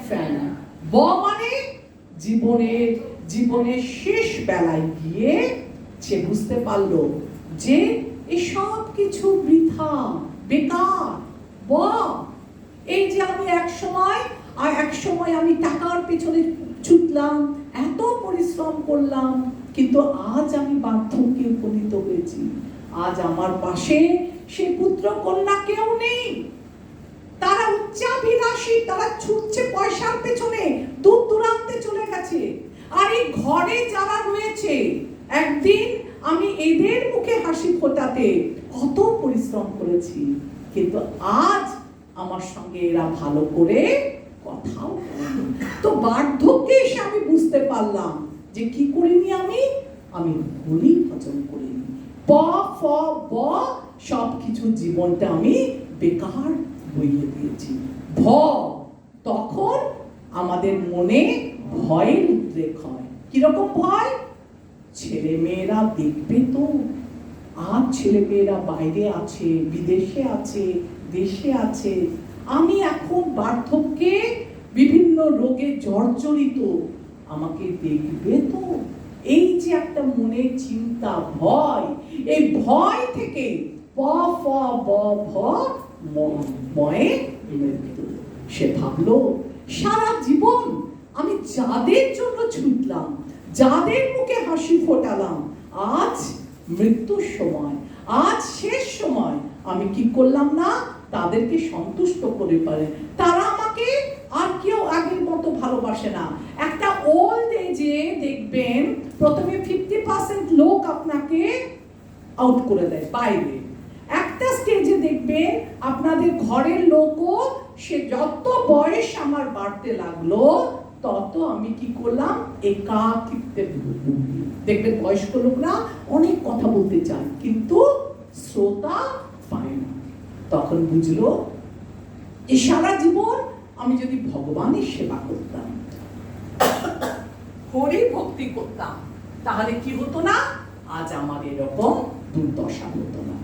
ফেনা, ব মানে জীবনের শেষ বেলায় গিয়ে সে বুঝতে পারলো যে এই সব কিছু বৃথা, বেকার। ব এই যে আমি এক সময় আমি টাকার পেছনে ছুটলাম, এত পরিশ্রম করলাম, কিন্তু আজ আমি বার্ধক্যে উপনীত হয়েছি। আজ আমার পাশে সে পুত্র কন্যা কেউ নেই, তারা উচ্চাভিলাষী, তারা ছুটছে পয়সার পেছনে, দূর দূরান্তে চলে গেছে। আর এই ঘরে যারা রয়েছে, একদিন আমি এদের মুখে হাসি ফোটাতে কত পরিশ্রম করেছি, কিন্তু আজ আমার সঙ্গে এরা ভালো করে কথাও বলে না। তো বার্ধক্যে এসে আমি বুঝতে পারলাম যে কি করিনি আমি হোলি ভজন করিনি। প ফ ব সবকিছু জীবনটা আমি বেকার বইয়ে দিয়েছি। ভ তখন আমাদের মনে ভয়ের উদ্রেক হয়। কিরকম ভয়? ছেলে মেয়েরা দেখবে তো, আর ছেলে মেয়েরা বাইরে আছে, বিদেশে আছে, দেশে আছে, আমি এখন বার্ধক্যে বিভিন্ন রোগে জর্জরিত, আমাকে দেখবে তো। এই যে একটা মনে চিন্তা, ভয়, এই ভয় থেকে প ফ ব ভ ময়ে মৃত্যু। সে ভাবলো সারা জীবন আমি যাদের জন্য ছুটলাম, যাদের মুখে হাসি ফোটালাম, আজ মৃত্যুর সময়, আজ শেষ সময়, আমি কি করলাম না? তাদেরকে সন্তুষ্ট করে পারে, তারা আমাকে আর কেউ আগের মতো ভালোবাসে না। একটা ওল্ড এজে দেখবেন প্রথমে 50% লোক আপনাকে আউট করে দেয় বাইরে। একটা স্টেজে দেখবেন আপনাদের ঘরের লোকও, সে যত বয়স আমার বাড়তে লাগলো, তত আমি কি করলাম? একাকিত্বে ভুগি। দেখবেন বয়স্ক লোকরা অনেক কথা বলতে চায়, কিন্তু শ্রোতা পায় না। তখন বুঝলো যে সারা জীবন আমি যদি ভগবানের সেবা করতাম, হরি ভক্তি করতাম, তাহলে কি হতো না? আজ আমার এরকম দুর্দশা হতো না।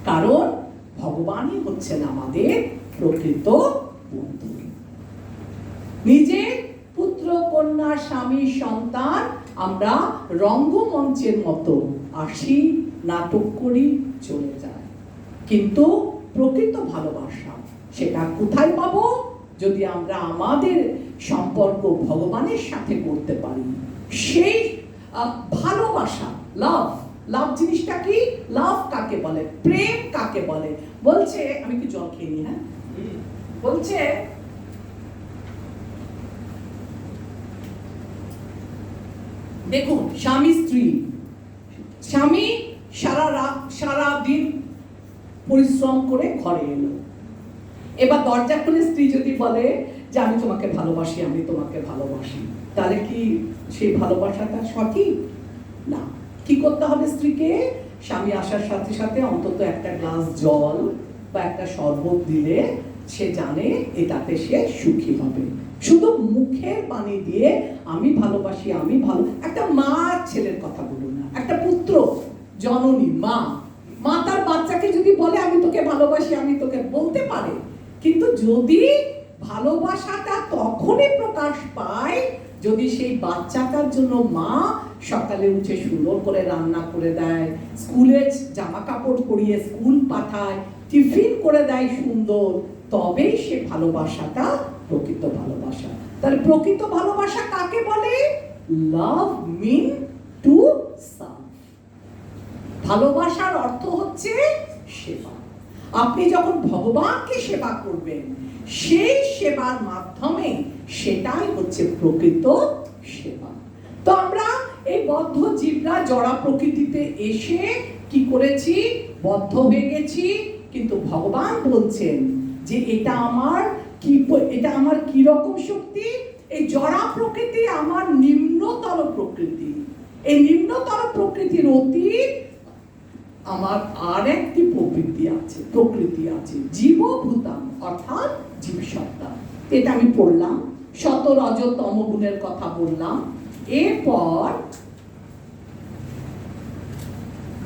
কারণ ভগবানই হচ্ছেন আমাদের প্রকৃত বন্ধু। নিজের পুত্র, কন্যা, স্বামী, সন্তান আমরা রঙ্গমঞ্চের মতো আসি, নাটক করি, চলে যায়। কিন্তু প্রকৃত ভালোবাসা সেটা কোথায় পাবো? যদি আমরা আমাদের সম্পর্ক ভগবানের সাথে করতে পারি। সেই ভালোবাসা, লাভ জিনিসটা কি? লাভ কাকে বলে? প্রেম কাকে বলে? বলছে, আমি কি জল খেয়ে নি? হ্যাঁ, বলছে দেখুন, স্বামী স্ত্রী, স্বামী সারা দিন পরিশ্রম করে ঘরে এলো, এবার দরজা খুলে স্ত্রী যদি বলে যে আমি তোমাকে ভালোবাসি, আমি তোমাকে ভালোবাসি, তাহলে কি সেই ভালোবাসাটা সঠিক? না। কি করতে হবে স্ত্রীকে? স্বামী আসার সাথে সাথে অন্তত একটা গ্লাস জল বা একটা শরবত দিলে সে জানে এটাতে সে সুখী হবে। শুধু মুখের বাণী দিয়ে আমি ভালোবাসি, আমি ভালো, একটা মা ছেলের কথা বলুন না, একটা পুত্র জননী মা তার বাচ্চাকে যদি বলে আমি তোকে ভালোবাসি, আমি তোকে বলতে পারে, কিন্তু যদি ভালোবাসাটা তখনই প্রকাশ পায় যদি সেই বাচ্চাটার জন্য মা সকালে উঠে সুন্দর করে রান্না করে দেয়, স্কুলে জামা কাপড় পরিয়ে স্কুল পাঠায়, টিফিন করে দেয় সুন্দর, তবেই সে ভালোবাসাটা প্রকৃত ভালোবাসা। তাহলে প্রকৃত ভালোবাসা কাকে বলে? লাভ মিন টু সার্ভ। ভালোবাসার অর্থ হচ্ছে সেবা। আপনি যখন ভগবানকে সেবা করবেন, সেই সেবার মাধ্যমে সেটাই হচ্ছে প্রকৃত সেবা। তো আমরা এই বদ্ধ জীবরা জড়া প্রকৃতিতে এসে কি করেছি? বদ্ধ হয়ে গেছি। কিন্তু ভগবান বলছেন যে এটা আমার কি রকম শক্তি? এই জড়া প্রকৃতি আমার নিম্নতর প্রকৃতি। এই নিম্নতর প্রকৃতির অতীত আমার আর একটি প্রকৃতি আছে জীবভূতাম, অর্থাৎ জীবসত্তা। এটা আমি পড়লাম, শত রজ তম গুণের কথা বললাম। এরপর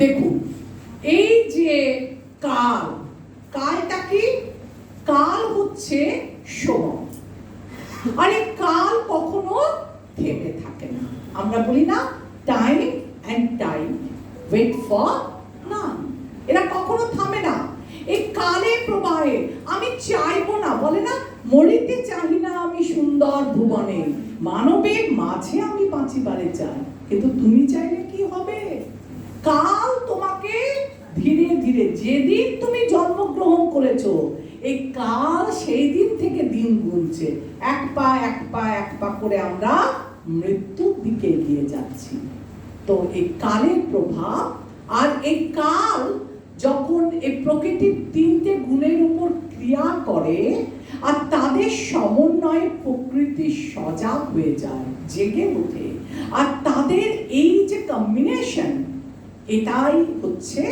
দেখুন, এই যে কালটা কি? কাল হচ্ছে সময়, আর এই কাল কখনো থেমে থাকে না। আমরা বলি না time and time wait for none, এরা কখনো থামে না। এই কালের প্রবাহে আমি চাইবো না, বলে না মরিতে চাহি না আমি সুন্দর ভুবনে, মানবের মাঝে আমি বাঁচিবারে চাই। কিন্তু তুমি চাইলে কি হবে? কাল তোমাকে ধীরে ধীরে, যেদিন তুমি জন্মগ্রহণ করেছো এই কাল সেই দিন থেকে দিন গুনছে, এক পা করে আমরা মৃত্যুর দিকে এগিয়ে যাচ্ছি। তো এই কালের প্রভাব, আর এই কাল যখন এই প্রকৃতির তিনটে গুণের উপর ক্রিয়া করে আর তাদের সমন্বয়ে প্রকৃতি সজাগ হয়ে যায়, জেগে ওঠে, আর তাদের এই যে কম্বিনেশন, এটাই হচ্ছে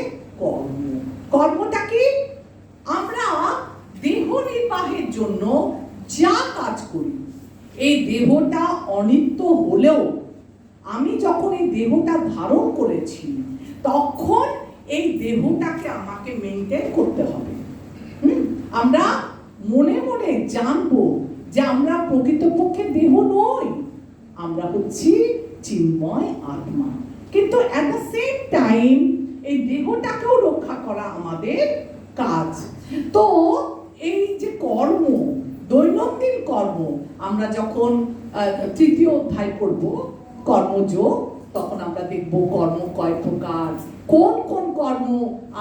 কর্ম। কর্মটা কি? আমরা দেহ নির্বাহের জন্য যা কাজ করি, এই দেহটা অনিত্য হলেও আমি যখন এই দেহটা ধারণ করেছি তখন এই দেহটাকে আমাকে মেইনটেইন করতে হবে। আমরা মনে মনে জানবো যে আমরা প্রকৃতপক্ষে দেহ নই, আমরা হচ্ছি চিন্ময় আত্মা। কিন্তু অ্যাট দ্য সেম টাইম এই দেহটাকেও রক্ষা করা আমাদের কাজ। তো এই যে কর্ম, দৈনন্দিন কর্ম, আমরা যখন তৃতীয় অধ্যায় পড়ব কর্মযোগ, তখন আমরা দেখব কর্ম কয় প্রকার, কোন কোন কর্ম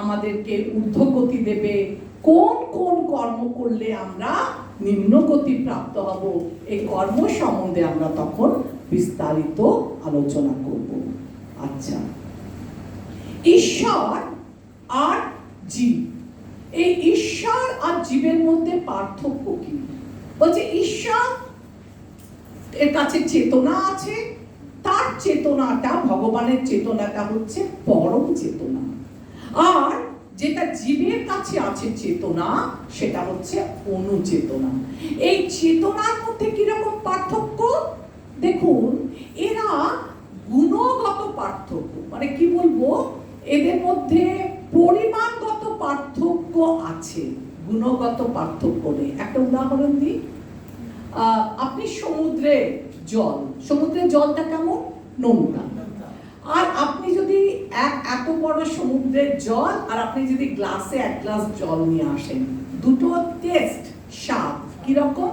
আমাদেরকে ঊর্ধ্বগতি দেবে, কোন কোন কর্ম করলে আমরা নিম্নগতি প্রাপ্ত হব, এই কর্ম সম্বন্ধে আমরা তখন বিস্তারিত আলোচনা করব। আচ্ছা, ঈশ্বর আর জীব, এই ঈশ্বর আর জীবের মধ্যে পার্থক্য কি? বলছে ঈশ্বর এর কাছে চেতনা আছে, তার চেতনাটা, ভগবানের চেতনাটা হচ্ছে পরম চেতনা, আর যেটা জীবের কাছে আছে চেতনা সেটা হচ্ছে অনুচেতনা। এই চেতনার মধ্যে কিরকম পার্থক্য দেখুন, এরা গুণগত পার্থক্য, মানে কি বলবো, এদের মধ্যে পরিমাণগত পার্থক্য আছে, গুণগত পার্থক্য নেই। একটা উদাহরণ দিই, আপনি সমুদ্রের জলটা কেমন? নোংরা। আর আপনি যদি এত বড় সমুদ্রের জল আর আপনি যদি গ্লাসে এক গ্লাস জল নিয়ে আসেন, দুটো টেস্ট, স্বাদ কিরকম?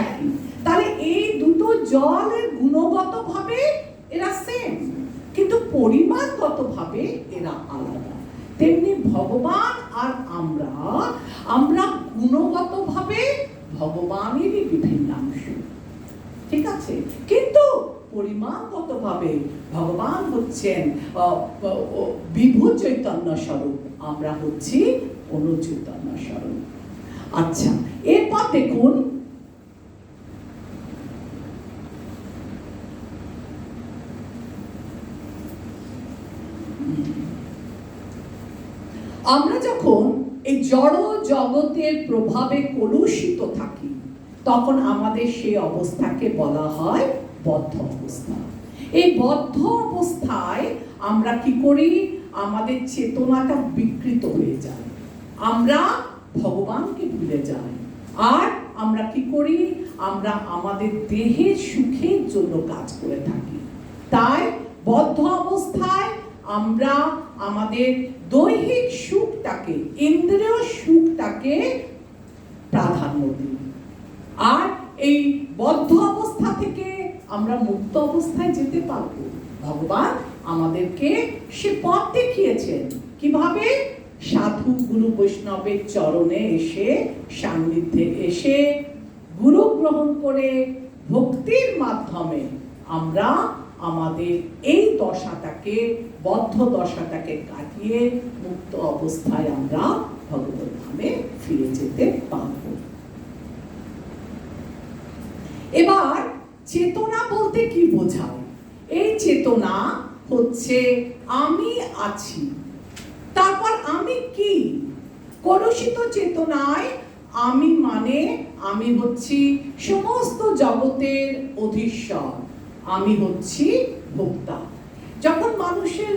একই। তাহলে এই দুটো জলের গুণগতভাবে এরা সেম, কিন্তু পরিমাণগতভাবে এরা আলাদা। তেমনি ভগবান আর আমরা গুণগতভাবে ভগবানেরই বিভিন্নাংশ, ঠিক আছে, কিন্তু পরিমাণগতভাবে ভগবান হচ্ছেন বিভু চৈতন্য স্বরূপ, আমরা হচ্ছি অনুচৈতন্য স্বরূপ। আচ্ছা, এরপর দেখুন, আমরা যখন এই জড় জগতের প্রভাবে কলুষিত থাকি তখন আমাদের সেই অবস্থাকে বলা হয় বদ্ধ অবস্থা। এই বদ্ধ অবস্থায় আমরা কি করি? আমাদের চেতনাটা বিকৃত হয়ে যায়, আমরা ভগবানকে ভুলে যাই, আর আমরা কি করি? আমরা আমাদের দেহের সুখের জন্য কাজ করে থাকি। তাই বদ্ধ অবস্থায় আমরা আমাদের দৈহিক সুখটাকে, ইন্দ্রিয় সুখটাকে প্রাধান্য দিই। আর এই বদ্ধ অবস্থা থেকে আমরা মুক্ত অবস্থায় যেতে পারবো। ভগবান আমাদেরকে সে পথ দেখিয়েছেন। কিভাবে? সাধু গুরু বৈষ্ণবের চরণে এসে, সান্নিধ্যে এসে, গুরু গ্রহণ করে ভক্তির মাধ্যমে আমরা আমাদের এই দশাটাকে, বদ্ধ দশাটাকে কাটিয়ে মুক্ত অবস্থায় আমরা ভগবত ধামে ফিরে যেতে পারব। এবার চেতনা বলতে কি বোঝায়? এই চেতনা হচ্ছে আমি আছি, তারপর আমি কি? কলুষিত চেতনায় আমি মানে আমি হচ্ছি সমস্ত জগতের অধীশ্বর, আমি হচ্ছি ভোক্তা। যখন মানুষের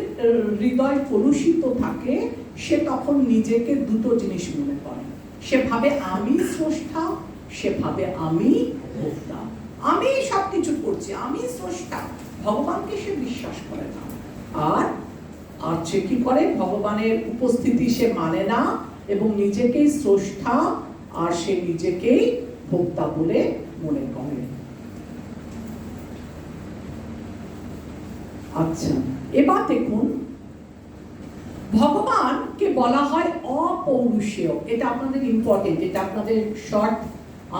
হৃদয় কলুষিত থাকে সে তখন নিজেকে দুটো জিনিস মনে করে। সে ভাবে আমি স্রষ্টা, সে ভাবে আমি ভোক্তা, আমি সবকিছু করছি, আমি স্রষ্টা। ভগবানকে সে বিশ্বাস করে না। আর সে কি করে? ভগবানের উপস্থিতি সে মানে না এবং নিজেকেই স্রষ্টা আর সে নিজেকেই ভোক্তা বলে মনে করে। আচ্ছা, এবার দেখুন, ভগবানকে বলা হয় অপৌরুষেয়। এটা আপনাদের ইম্পর্টেন্ট, এটা আপনাদের শর্ট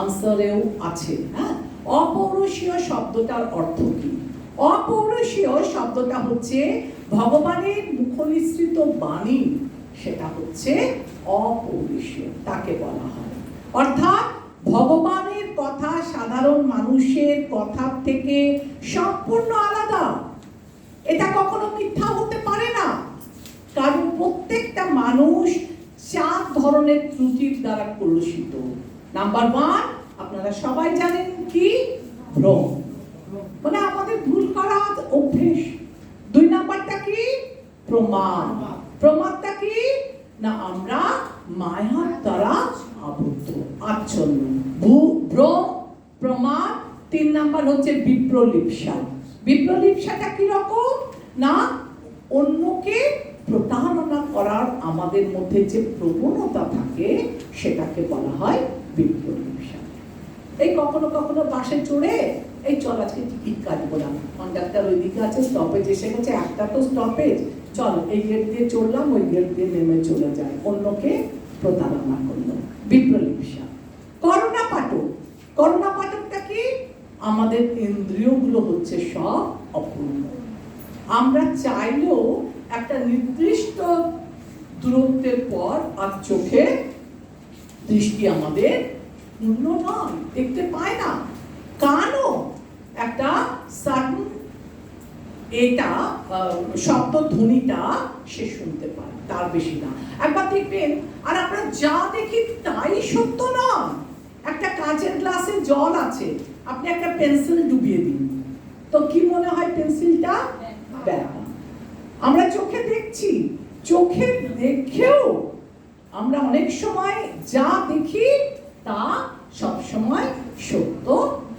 আনসারেও আছে। হ্যাঁ, অপৌরুষীয় শব্দটার অর্থ কি? অপৌরুষীয় শব্দটা হচ্ছে ভগবানের মুখনিসৃত বাণী, সেটা হচ্ছে অপৌরুষীয়, তাকে বলা হয়। অর্থাৎ ভগবানের কথা সাধারণ মানুষের কথা থেকে সম্পূর্ণ আলাদা। এটা কখনো মিথ্যা হতে পারে না, কারণ প্রত্যেকটা মানুষ 4 ধরনের ত্রুটির দ্বারা কলুষিত। নাম্বার 1 আপনারা সবাই জানেন কি? ভ্রম, মানে আমাদের ভুল করা অভ্যেস। 2 নাম্বারটা কি? প্রমাদ। প্রমাদটা কি? না আমরা মায়ার দ্বারা আবদ্ধ, আচ্ছন্ন। ভ্রম, প্রমাদ। 3 নাম্বার হচ্ছে বিপ্রলিপ্সা। বিপ্রলিপ্সাটা কি রকম? না অন্যকে প্রতারণা করার আমাদের মধ্যে যে প্রবণতা থাকে সেটাকে বলা হয় বিপ্রলিপ্সা। এই কখনো কখনো বাসে চড়ে এই চল আজকে টিকিট কাটবো না, কন্ডাক্টর ওইদিকে আছে, স্টপেজ এসে গেছে, একটা তো স্টপেজ, চল এই গেট দিয়ে চড়লাম, ওই গেট দিয়ে নেমে চলে যায়, অন্যকে প্রতারণা করলো, বিপ্রলিপ্সা। করুণা পাঠক। করুণা পাঠকটা কি? আমাদের ইন্দ্রিয়গুলো হচ্ছে সব অপূর্ণ। আমরা চাইলেও একটা নির্দিষ্ট দূরত্বের পর আর চোখে দৃষ্টি আমাদের পূর্ণ নয়, দেখতে পায় না। কানও একটা সাডেন এটা শব্দ ধ্বনিটা সে শুনতে পায়, তার বেশি না। একবার দেখবেন, আর আমরা যা দেখি তাই সত্য না। একটা কাঁচের গ্লাসে জল আছে, আপনি একটা পেন্সিল ডুবিয়ে দিন, তো কি মনে হয়? পেন্সিলটা ব্যাপা। আমরা চোখে দেখছি, চোখে দেখেও আমরা অনেক সময় যা দেখি তা সব সময় সত্য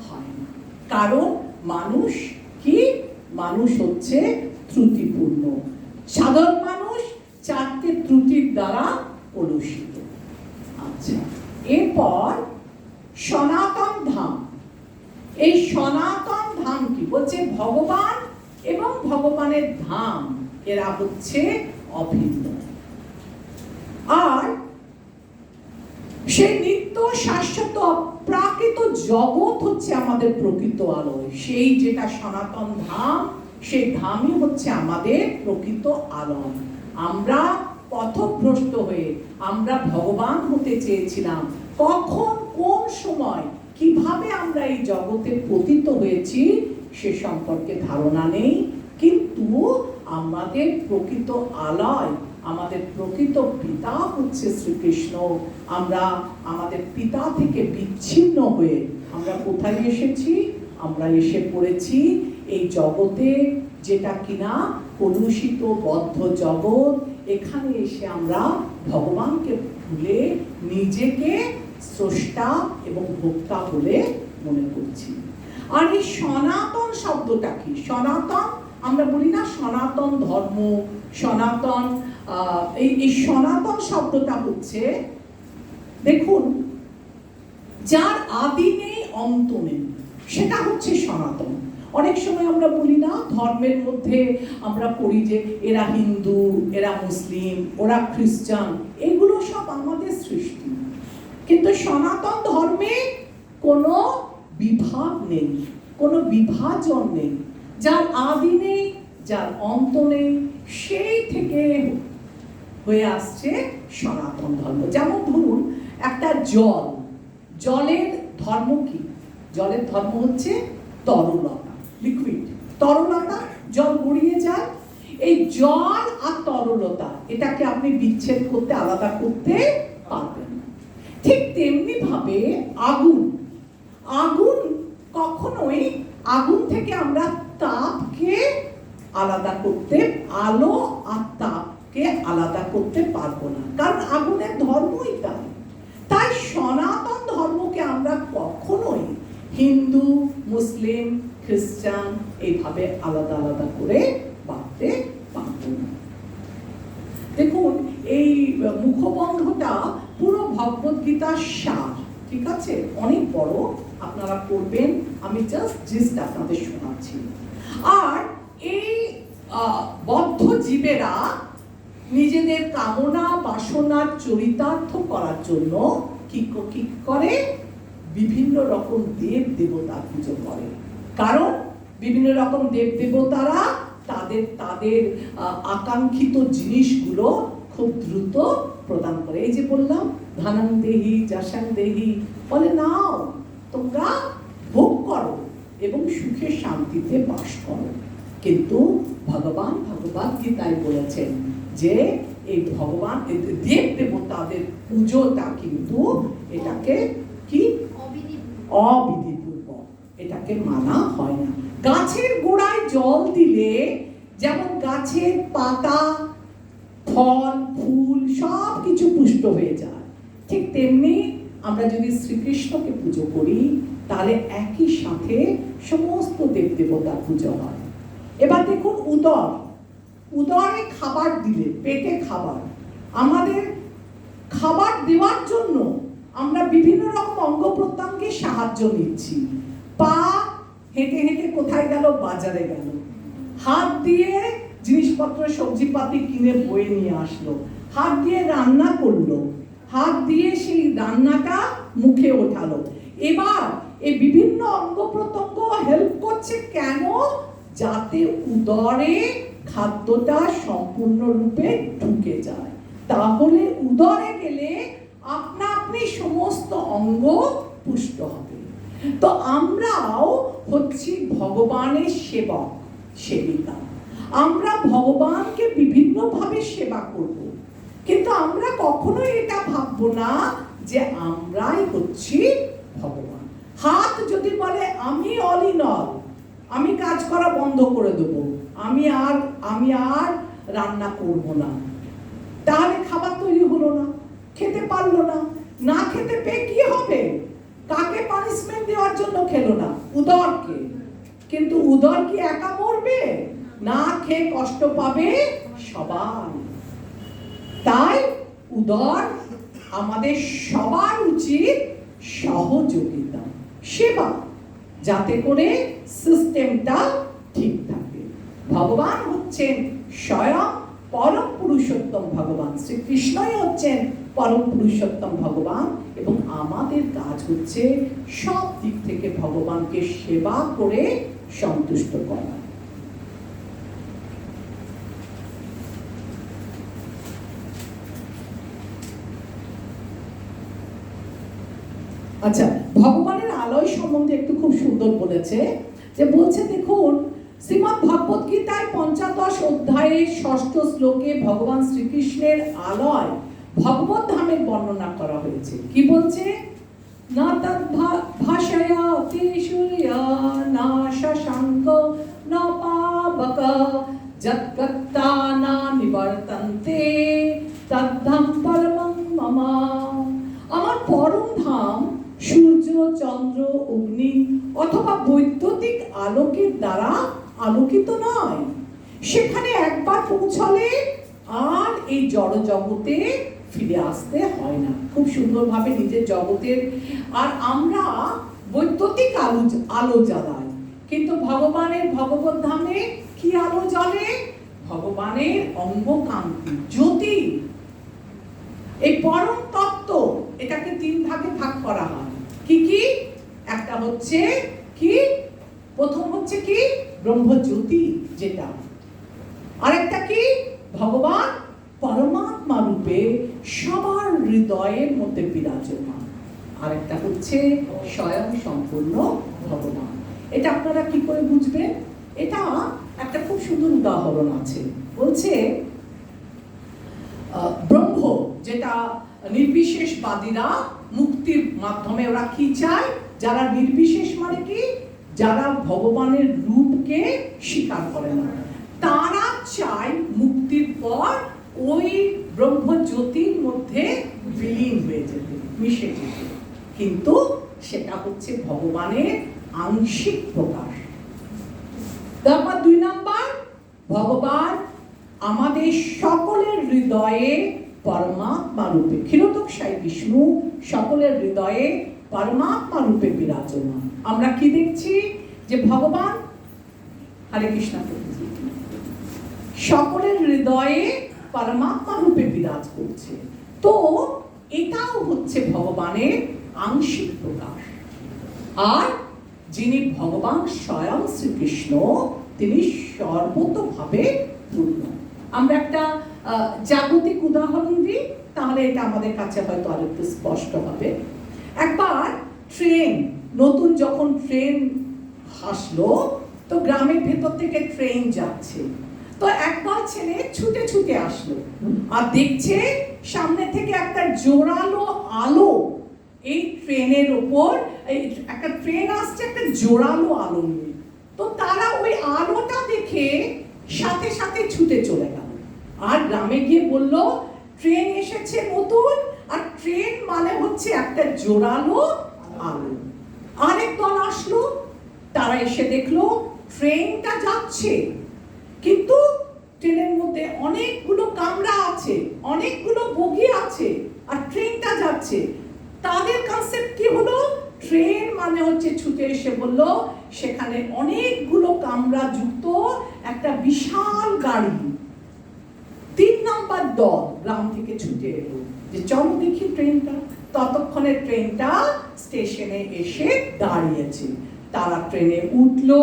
হয় না, কারণ মানুষ কি? মানুষ হচ্ছে ত্রুটিপূর্ণ। সাধারণ মানুষ 4টে ত্রুটির দ্বারা কলুষিত। আচ্ছা, এরপর সনাতন ধাম। এই সনাতন ধাম কি? বলছে ভগবান এবং ভগবানের ধাম এরা হচ্ছে অভিন্ন। আর সেই নিত্য শাশ্বত অপ্রাকৃত জগৎ হচ্ছে আমাদের প্রকৃত আলোয়। সেই যেটা সনাতন ধাম, সেই ধামই হচ্ছে আমাদের প্রকৃত আলোয়। আমরা পথভ্রষ্ট হয়ে আমরা ভগবান হতে চেয়েছিলাম, কখন কোন সময় কিভাবে আমরা এই জগতে পতিত হয়েছি সে সম্পর্কে ধারণা নেই, কিন্তু আমাদের প্রকৃত আলয়, আমাদের প্রকৃত পিতা হচ্ছে শ্রীকৃষ্ণ। আমরা আমাদের পিতা থেকে বিচ্ছিন্ন হয়ে আমরা কোথায় এসেছি? আমরা এসে পড়েছি এই জগতে, যেটা কিনা কলুষিত বদ্ধ জগৎ। এখানে এসে আমরা ভগবানকে ভুলে নিজেকে স্রষ্টা এবং ভোক্তা বলে মনে করছি। আর এই সনাতন শব্দটা কি? সনাতন আমরা বলি না, সনাতন ধর্ম, সনাতন, এই সনাতন শব্দটা হচ্ছে, দেখুন, যার আদি নেই অন্ত নেই, সেটা হচ্ছে সনাতন। অনেক সময় আমরা বলি না, ধর্মের মধ্যে আমরা পড়ি যে এরা হিন্দু, এরা মুসলিম, ওরা খ্রিস্টান, এগুলো সব আমাদের সৃষ্টি। কিন্তু সনাতন ধর্মে কোনো বিভাগ নেই, কোনো বিভাজন নেই। যার আদি নেই, যার অন্ত নেই, সেই থেকে হয়ে আসছে সনাতন ধর্ম। যেমন ধরুন একটা জল, জলের ধর্ম কি? জলের ধর্ম হচ্ছে তরলতা, লিকুইড, তরলতা, জল গড়িয়ে যায়। এই জল আর তরলতা, এটাকে আপনি বিচ্ছেদ করতে, আলাদা করতে পারবেন না। ঠিক তেমনি ভাবে আগুন, আগুন কখনোই, আগুন থেকে আমরা তাপকে আলাদা করতে, আলো আর তাপকে আলাদা করতে পারবো না, কারণ আগুনের ধর্মই তাই। তাই সনাতন ধর্মকে আমরা কখনোই হিন্দু, মুসলিম, খ্রিস্টান এইভাবে আলাদা আলাদা করে ভাবতে পারবো না। দেখুন, এই মুখবন্ধটা পুরো ভগবদ্গীতার সার, ঠিক আছে, অনেক বড়, আপনারা পড়বেন, আমি জাস্ট জিস্ট আপনাদের শোনাচ্ছি। আর এই বদ্ধ জীবেরা নিজেদের কামনা বাসনার চরিতার্থ করার জন্য কি করে? বিভিন্ন রকম দেব দেবতা পুজো করে। কারণ বিভিন্ন রকম দেব দেবতারা তাদের তাদের আকাঙ্ক্ষিত জিনিসগুলো খুব দ্রুত প্রদান করে। এই যে বললাম, ধানাং দেহি যশাং দেহি, বলে নাও, তোমরা ভোগ করো এবং সুখে শান্তিতে বাস করো। কিন্তু ভগবান ভগবদ্গীতায় বলেছেন যে এই ভগবান দেব দেবতাদের পুজোটা কিন্তু এটাকে কি অবিধিপূর্বক, এটাকে মানা হয় না। গাছের গোড়ায় জল দিলে যেমন গাছের পাতা, ফল, ফুল সব কিছু পুষ্ট হয়ে যায়, ঠিক তেমনি আমরা যদি শ্রীকৃষ্ণকে পুজো করি তাহলে একই সাথে সমস্ত দেব দেবতার পুজো হয়। এবার দেখুন, উদর, উদরে খাবার দিলে, পেটে খাবার, আমাদের খাবার দেওয়ার জন্য আমরা বিভিন্ন রকম অঙ্গ প্রত্যঙ্গের সাহায্য নিচ্ছি। পা হেঁটে হেঁটে কোথায় গেল? বাজারে গেল। হাত দিয়ে জিনিসপত্র, সবজিপাতি কিনে বয়ে নিয়ে আসলো। হাত দিয়ে রান্না করলো, হাত দিয়ে সেই রান্নাটা মুখে ওঠালো। এবার এই বিভিন্ন অঙ্গ প্রত্যঙ্গ হেল্প করছে কেন? যাতে উদরে খাদ্যটা সম্পূর্ণরূপে ঢুকে যায়। তাহলে উদরে গেলে আপনা আপনি সমস্ত অঙ্গ পুষ্ট হবে। তো আমরাও হচ্ছি ভগবানের সেবক, সেবিকা। আমরা ভগবানকে বিভিন্নভাবে সেবা করব, কিন্তু আমরা কখনোই এটা ভাববো না যে আমরাই হচ্ছি ভগবান। হাত যদি বলে আমি অল ইন অল, আমি কাজ করা বন্ধ করে দেবো, আমি আর রান্না করব না, তাহলে খাবার তৈরি হলো না, খেতে পারলো না। না খেতে পেয়ে কি হবে? কাকে পানিশমেন্ট দেওয়ার জন্য খেলো না? উদরকে। কিন্তু উদর কি একা মরবে? না খেয়ে কষ্ট পাবে সবাই। তাই উদর আমাদের সবার উচিত সহযোগিতা, সেবা, যাতে করে সিস্টেমটা ঠিক থাকে। ভগবান হচ্ছেন স্বয়ং পরম পুরুষোত্তম ভগবান, শ্রীকৃষ্ণই হচ্ছেন পরম পুরুষোত্তম ভগবান, এবং আমাদের কাজ হচ্ছে সব দিক থেকে ভগবানকে সেবা করে সন্তুষ্ট করা। আচ্ছা, ভগবানের আলয় সম্বন্ধে একটু খুব সুন্দর বলেছে, যে বলছে দেখুন, শ্রীমদ্ ভগবত গীতায় ৫৫ অধ্যায়ের ৬ষ্ঠ শ্লোকে ভগবান শ্রীকৃষ্ণের আলয় ভগবত ধামের বর্ণনা করা হয়েছে। কি বলছে? না তদ ভাষয়া তেষুয়া না শশাঙ্ক না পাবক যৎকত্তা না নিবর্তন্তে তদ্ধাম পরমং মম। আমার পরম ধাম সূর্য, চন্দ্র, অগ্নি অথবা বৈদ্যুতিক আলোকের দ্বারা আলোকিত নয়। সেখানে একবার পৌঁছলে আর এই জড় জগতে ফিরে আসতে হয় না। খুব সুন্দরভাবে নিজের জগতের, আর আমরা বৈদ্যুতিক আলো জ্বালাই, কিন্তু ভগবানের ভগবত ধামে কি আলো জ্বলে? ভগবানের অঙ্গকান্তি, জ্যোতি। এই পরম তত্ত্ব, এটাকে 3 ভাগে ভাগ করা হয়। কি কি? একটা হচ্ছে কি, প্রথম হচ্ছে কি ব্রহ্মজ্যোতি, যেটা। আরেকটা কি? ভগবান পরমাত্মা রূপে সবার হৃদয়ের মধ্যে বিরাজমান। আরেকটা হচ্ছে স্বয়ং সম্পূর্ণ ভগবান। এটা আপনারা কি করে বুঝবেন? এটা একটা খুব সুন্দর উদাহরণ আছে। বলছে ব্রহ্ম, যেটা নির্বিশেষবাদীরা মুক্তির মাধ্যমে ওরা কি চায়? যারা নির্বিশেষ মানে কি? যারা ভগবানের রূপকে স্বীকার করে না, তারা চায় মুক্তির পর ওই ব্রহ্মজ্যোতির মধ্যে বিলীন হয়ে যেতে, মিশে যেতে। কিন্তু সেটা হচ্ছে ভগবানের আংশিক প্রকাশ। তারপর 2 নাম্বার, ভগবান আমাদের সকলের হৃদয়ে পরমাত্মা রূপে, ক্ষীরোদকশায়ী বিষ্ণু সকলের হৃদয়ে পরমাত্মা রূপে বিরাজমান। আমরা কি দেখছি? যে ভগবান, হরে কৃষ্ণ, সকলের হৃদয়ে পরমাত্মা রূপে বিরাজ করছে। তো এটাও হচ্ছে ভগবানের আংশিক প্রকাশ। আর যিনি ভগবান স্বয়ং শ্রীকৃষ্ণ, তিনি সর্বতোভাবে পূর্ণ। আমরা একটা জাগতিক উদাহরণ দিই, তাহলে এটা আমাদের কাছে হয়তো আরেকটু স্পষ্ট হবে। একবার ট্রেন, নতুন যখন ট্রেন আসলো, তো গ্রামের ভেতর থেকে ট্রেন যাচ্ছে। তো একবার ছেলে ছুটে ছুটে আসলো আর দেখছে সামনে থেকে একটা জোরালো আলো, এই ট্রেনের উপর একটা ট্রেন আসছে, একটা জোরালো আলো নিয়ে। তো তারা ওই আলোটা দেখে সাথে সাথে ছুটে চলে গেল, আর গ্রামে গিয়ে বলল ট্রেন এসেছে নতুন, আর ট্রেন মানে হচ্ছে একটা জোরালো আলো। আরেক দল আসলো, তারা এসে দেখলো ট্রেনটা যাচ্ছে, কিন্তু ট্রেনের মধ্যে অনেকগুলো কামরা আছে, অনেকগুলো বগি আছে, আর ট্রেনটা যাচ্ছে। তাদের কনসেপ্ট কি হলো? ট্রেন মানে হচ্ছে, ছুটে এসে বলল সেখানে অনেকগুলো কামরা যুক্ত একটা বিশাল গাড়ি। 3 নাম্বার দল গ্রাম থেকে ছুটে এলো যে চলো দেখি ট্রেনটা। ততক্ষণে ট্রেনটা স্টেশনে এসে দাঁড়িয়েছে। তারা ট্রেনে উঠলো,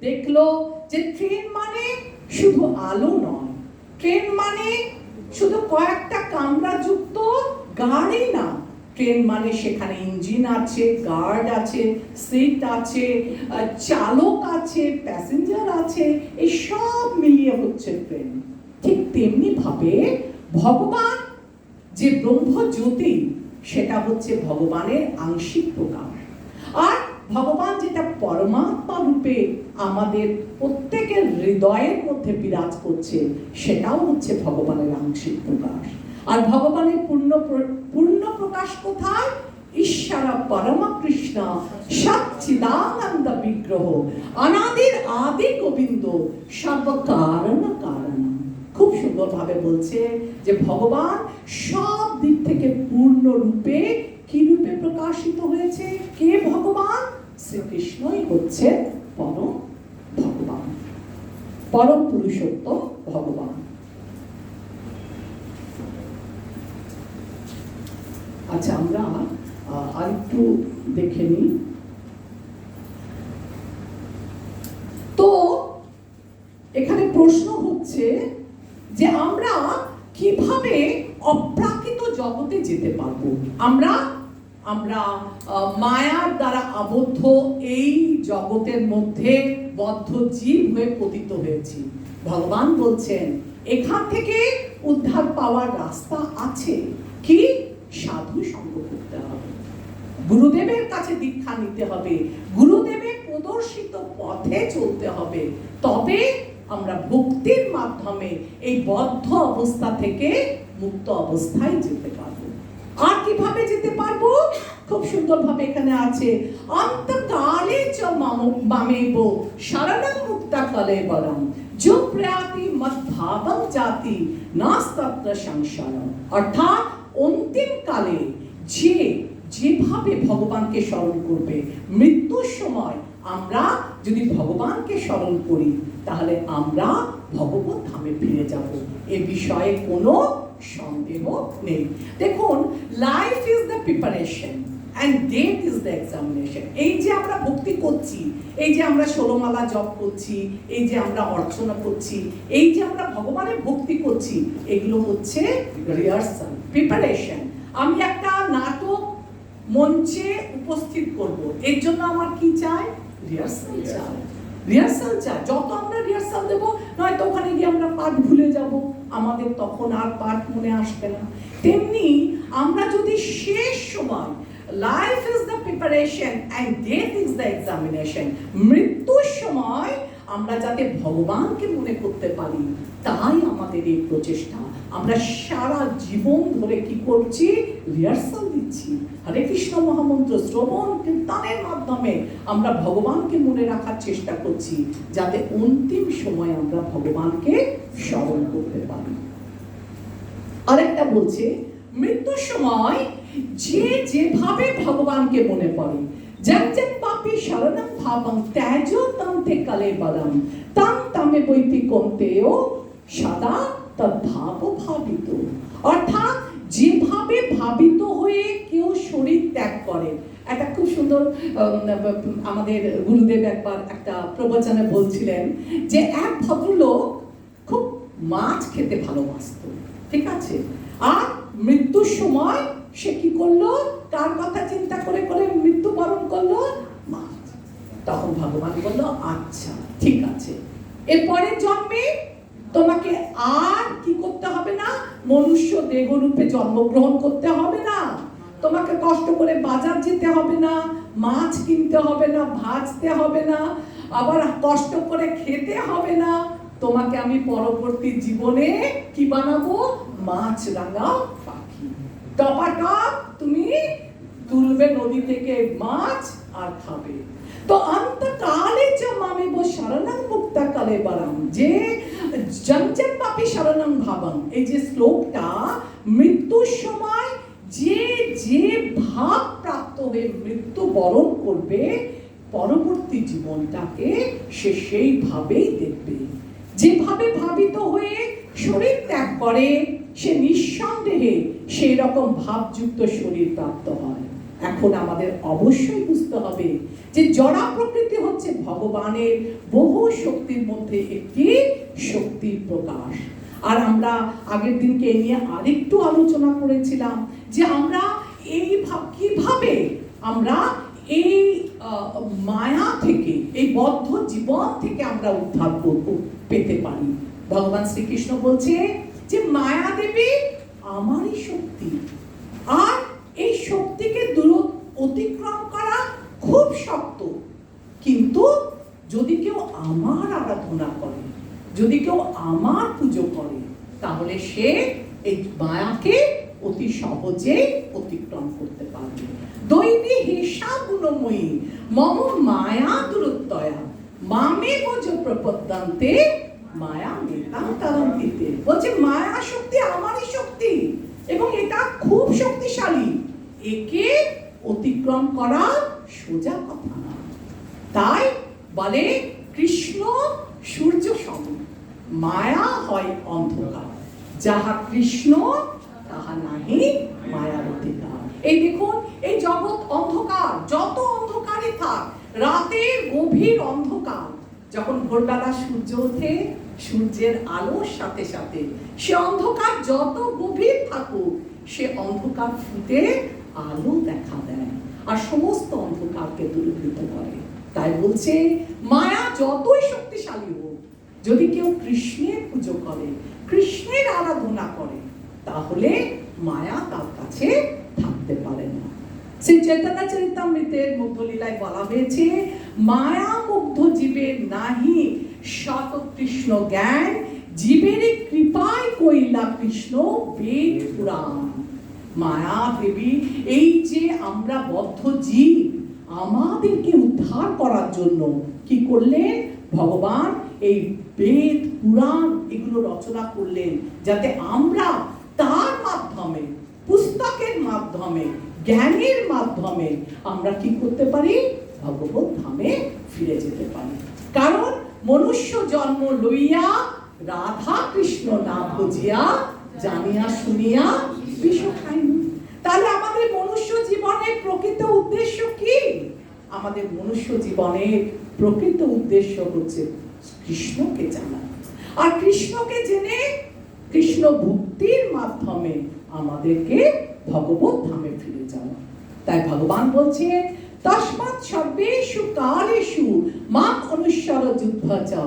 দেখলো যে ট্রেন মানে শুধু আলো নয়, ট্রেন মানে শুধু কয়েকটা কামরা যুক্ত গাড়ি না। ট্রেন মানে সেখানে ইঞ্জিন আছে, গার্ড আছে, সিট আছে, চালক আছে, প্যাসেঞ্জার আছে, এই সব মিলিয়ে হচ্ছে ট্রেন। ঠিক তেমনি ভাবে ভগবান যে ব্রহ্মজ্যোতি, সেটা হচ্ছে ভগবানের আংশিক প্রকাশ। আর ভগবান যেটা পরমাত্মা রূপে আমাদের প্রত্যেকের হৃদয়ের মধ্যে বিরাজ করছে, সেটাও হচ্ছে ভগবানের আংশিক প্রকাশ। আর ভগবানের পূর্ণ প্রকাশ কোথায়? ঈশ্বর পরম কৃষ্ণ সচ্চিদানন্দ বিগ্রহ, অনাদির আদি গোবিন্দ, সর্ব কারণ কারণ। খুব সুন্দরভাবে বলছে যে ভগবান সব দিক থেকে পূর্ণ রূপে, কি রূপে প্রকাশিত হয়েছে? কে ভগবান? শ্রীকৃষ্ণই হচ্ছে পরম ভগবান, পরম পুরুষোত্তম ভগবান। আচ্ছা, আমরা আরেকটু দেখে নিই। তো এখানে প্রশ্ন হচ্ছে যে আমরা কিভাবে অপ্রাকৃত জগতে যেতে পারবো? আমরা আমরা মায়ার দ্বারা আবদ্ধ এই জগতের মধ্যে বদ্ধ জীব হয়ে পতিত হয়েছি। ভগবান বলছেন এখান থেকে উদ্ধার পাওয়ার রাস্তা আছে, কি? সাধু সঙ্গ করতে হবে, গুরুদেবের কাছে দীক্ষা নিতে হবে, গুরুদেবের প্রদর্শিত পথে চলতে হবে, তবে আমরা ভক্তির মাধ্যমে এই বদ্ধ অবস্থা থেকে মুক্ত অবস্থায় যেতে পারবো। আর কিভাবে যেতে পারবো? খুব সুন্দরভাবে এখানে আছে, অন্তকালে চ মামেব শরণং মুক্তা কলেবরম जो प्रयाति मद भावं जाति नास्तत्र সংশয়। অর্থাৎ অন্তিম কালে যেভাবে ভগবানকে স্মরণ করবে, মৃত্যুর সময় আমরা যদি ভগবানকে স্মরণ করি তাহলে আমরা ভগবত ধামে ফিরে যাব, এ বিষয়ে কোনো সন্দেহ নেই। দেখুন, life is the preparation and death is the examination। এই যে আমরা ভক্তি করছি, এই যে আমরা ষোলমালা জপ করছি, এই যে আমরা অর্চনা করছি, এই যে আমরা ভগবানের ভক্তি করছি, এগুলো হচ্ছে রিহার্সাল, প্রিপারেশন। আমি একটা নাটক মঞ্চে উপস্থিত করব, এর জন্য আমার কি চাই? রিহার্সাল চাই, রিহার্সাল চাই। যত আমরা রিহার্সাল দেবো, নয়তো ওখানে গিয়ে আমরা পাঠ ভুলে যাব, আমাদের তখন আর পাঠ মনে আসবে না। তেমনি আমরা যদি শেষ সময়, life is the preparation and death is the examination, মৃত্যুর সময় আমরা যাতে ভগবানকে মনে করতে পারি, তাই আমাদের এই প্রচেষ্টা। আমরা সারা জীবন ধরে কি করছি? রিহার্সাল দিচ্ছি, হরে কৃষ্ণ মহামন্ত্র শ্রবণ কীর্তনের মাধ্যমে আমরা ভগবানকে মনে রাখার চেষ্টা করছি, যাতে অন্তিম সময় আমরা ভগবানকে স্মরণ করতে পারি। আরেকটা বলছে, মৃত্যুর সময় যে যেভাবে ভগবানকে মনে পড়ে, জং জং পাপি শরণং ভাবং ত্যাজ তন্তে কলেবরম তং তমে বৈতি কন্তেও সদা তদ্ভাব ভাবিত। অর্থাৎ যেভাবে ভাবিত হয়ে কেউ শরীর ত্যাগ করে, একটা খুব সুন্দর আমাদের গুরুদেব একবার একটা প্রবচনে বলছিলেন যে এক ভদ্রলোক খুব মাছ খেতে ভালোবাসতো, ঠিক আছে, আর মৃত্যুর সময় সে কি করলো? কার কথা চিন্তা করে করে মৃত্যুবরণ করলো? মাছ। তখন ভগবান বললো, আচ্ছা ঠিক আছে, এরপরে জন্মে তোমাকে আর কি করতে হবে না, মনুষ্য দেহরূপে জন্মগ্রহণ করতে হবে না, তোমাকে কষ্ট করে বাজার যেতে হবে না, মাছ কিনতে হবে না, ভাজতে হবে না, আবার কষ্ট করে খেতে হবে না, তোমাকে আমি পরবর্তী জীবনে কি বানাবো? মাছ রাঙা পাখি, টপাটপ তুমি তুলবে নদী থেকে মাছ আর খাবে। তো অন্তকালে চ মামেব শরণং মুক্তা কলেবরম, যে জং জং পাপি শরণং ভাবং, এই যে শ্লোকটা, মৃত্যুর সময় যে যে ভাব প্রাপ্ত হয়ে মৃত্যু বরণ করবে, পরবর্তী জীবনটাকে সে সেইভাবেই দেখবে। যেভাবে ভাবিত হয়ে শরীর ত্যাগ করে, সে নিঃসন্দেহে সেই রকম ভাবযুক্ত শরীর প্রাপ্ত হয়। এখন আমাদের অবশ্যই বুঝতে হবে যে জড়া প্রকৃতি হচ্ছে ভগবানের বহু শক্তির মধ্যে একটি শক্তির প্রকাশ। আর আমরা আগের দিনকে এই নিয়ে আরেকটু আলোচনা করেছিলাম যে আমরা এই কিভাবে আমরা এই মায়া থেকে, এই বদ্ধ জীবন থেকে আমরা উদ্ধার পেতে পারি। ভগবান শ্রীকৃষ্ণ বলছে যে মায়া দেবী আমারই শক্তি, আর এই শক্তিকে অতিক্রম করা খুব শক্ত, কিন্তু যদি কেউ আমার আরাধনা করে, যদি কেউ আমার পুজো করে, তাহলে সে এই মায়াকে অতি সহজে অতিক্রম করতে পারবে। দৈবী হিসা গুণময়ী মম মায়া দূরত্বয়া মামে বজ প্রপদ্যন্তে মায়া মেতাং তরন্তিতে। বলছে মায়া শক্তি আমারই শক্তি এবং এটা খুব শক্তিশালী, একে অতিক্রম করা সোজা কথা না। তাই বলে কৃষ্ণ সূর্য সম, মায়া হয় অন্ধকার, যাহা কৃষ্ণ তাহা নাহি মায়ার অধিকার। এই দেখুন, এই জগৎ অন্ধকার, যত অন্ধকারে থাক, রাতের গভীর অন্ধকার, যখন ভোরবেলা সূর্য ওঠে, সূর্যের আলোর সাথে সাথে সে অন্ধকার যত গভীর থাকুক, সে অন্ধকার ফুটে আলো দেখা দেয় আর সমস্ত অন্ধকারকে দূরীভূত করে। তাই বলছে মায়া যতই শক্তিশালী হোক, যদি কেউ কৃষ্ণের পুজো করে, কৃষ্ণের আরাধনা করে, তাহলে মায়া তার কাছে থাকতে পারে না। শ্রী চৈতন্য চরিতামৃতের মুগ্ধলীলায় বলা হয়েছে, মায়া মুগ্ধ জীবের নাহি শত কৃষ্ণ জ্ঞান, জীবের কৃপায় কইলা কৃষ্ণ বেদ পুরাণ। মায়া দেবী এই যে আমরা বদ্ধ জীব, আমাদেরকে উদ্ধার করার জন্য কি করলেন? ভগবান এই বেদ পুরাণ এগুলো রচনা করলেন, যাতে আমরা তার মাধ্যমে, পুস্তকের মাধ্যমে, জ্ঞানের মাধ্যমে আমরা কি করতে পারি? ভগবত ধামে ফিরে যেতে পারি। কারণ মনুষ্য জন্ম লইয়া রাধা কৃষ্ণ না ভজিয়া, জানিয়া শুনিয়া বিষ খাইনি। তাহলে আমাদের মনুষ্য জীবনের প্রকৃত উদ্দেশ্য কি? আমাদের মনুষ্য জীবনের প্রকৃত উদ্দেশ্য হচ্ছে কৃষ্ণকে জানা, আর কৃষ্ণকে জেনে কৃষ্ণ ভক্তির মাধ্যমে আমাদেরকে ভগবত ধামে ফিরে যাওয়া। তাই ভগবান বলছেন, তস্মাৎ সর্বেষু কালেষু মাম অনুসর যুদ্ধচা,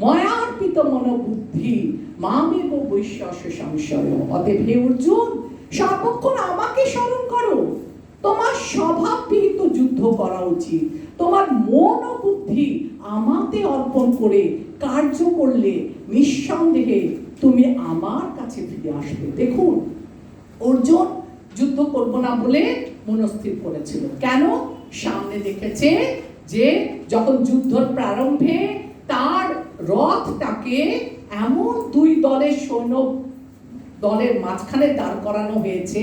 ময়ার্পিত মনোবুদ্ধি মামেব বৈশ্যস্য সংশয়। অতএব হে অর্জুন, সর্বক্ষণ আমাকে স্মরণ করো। তোমার স্বভাব বিহিত যুদ্ধ করা উচিত। তোমার মন ও বুদ্ধি আমাতে অর্পণ করে কার্য করলে নিঃসন্দেহে তুমি আমার কাছে ফিরে আসবে। দেখুন, অর্জুন যুদ্ধ করব না বলে মনস্থির করেছিল। কেন? সামনে দেখেছে যে যখন যুদ্ধের প্রারম্ভে তার রথটাকে এমন দুই দলের সৈন্য দলের মাঝখানে দাঁড় করানো হয়েছে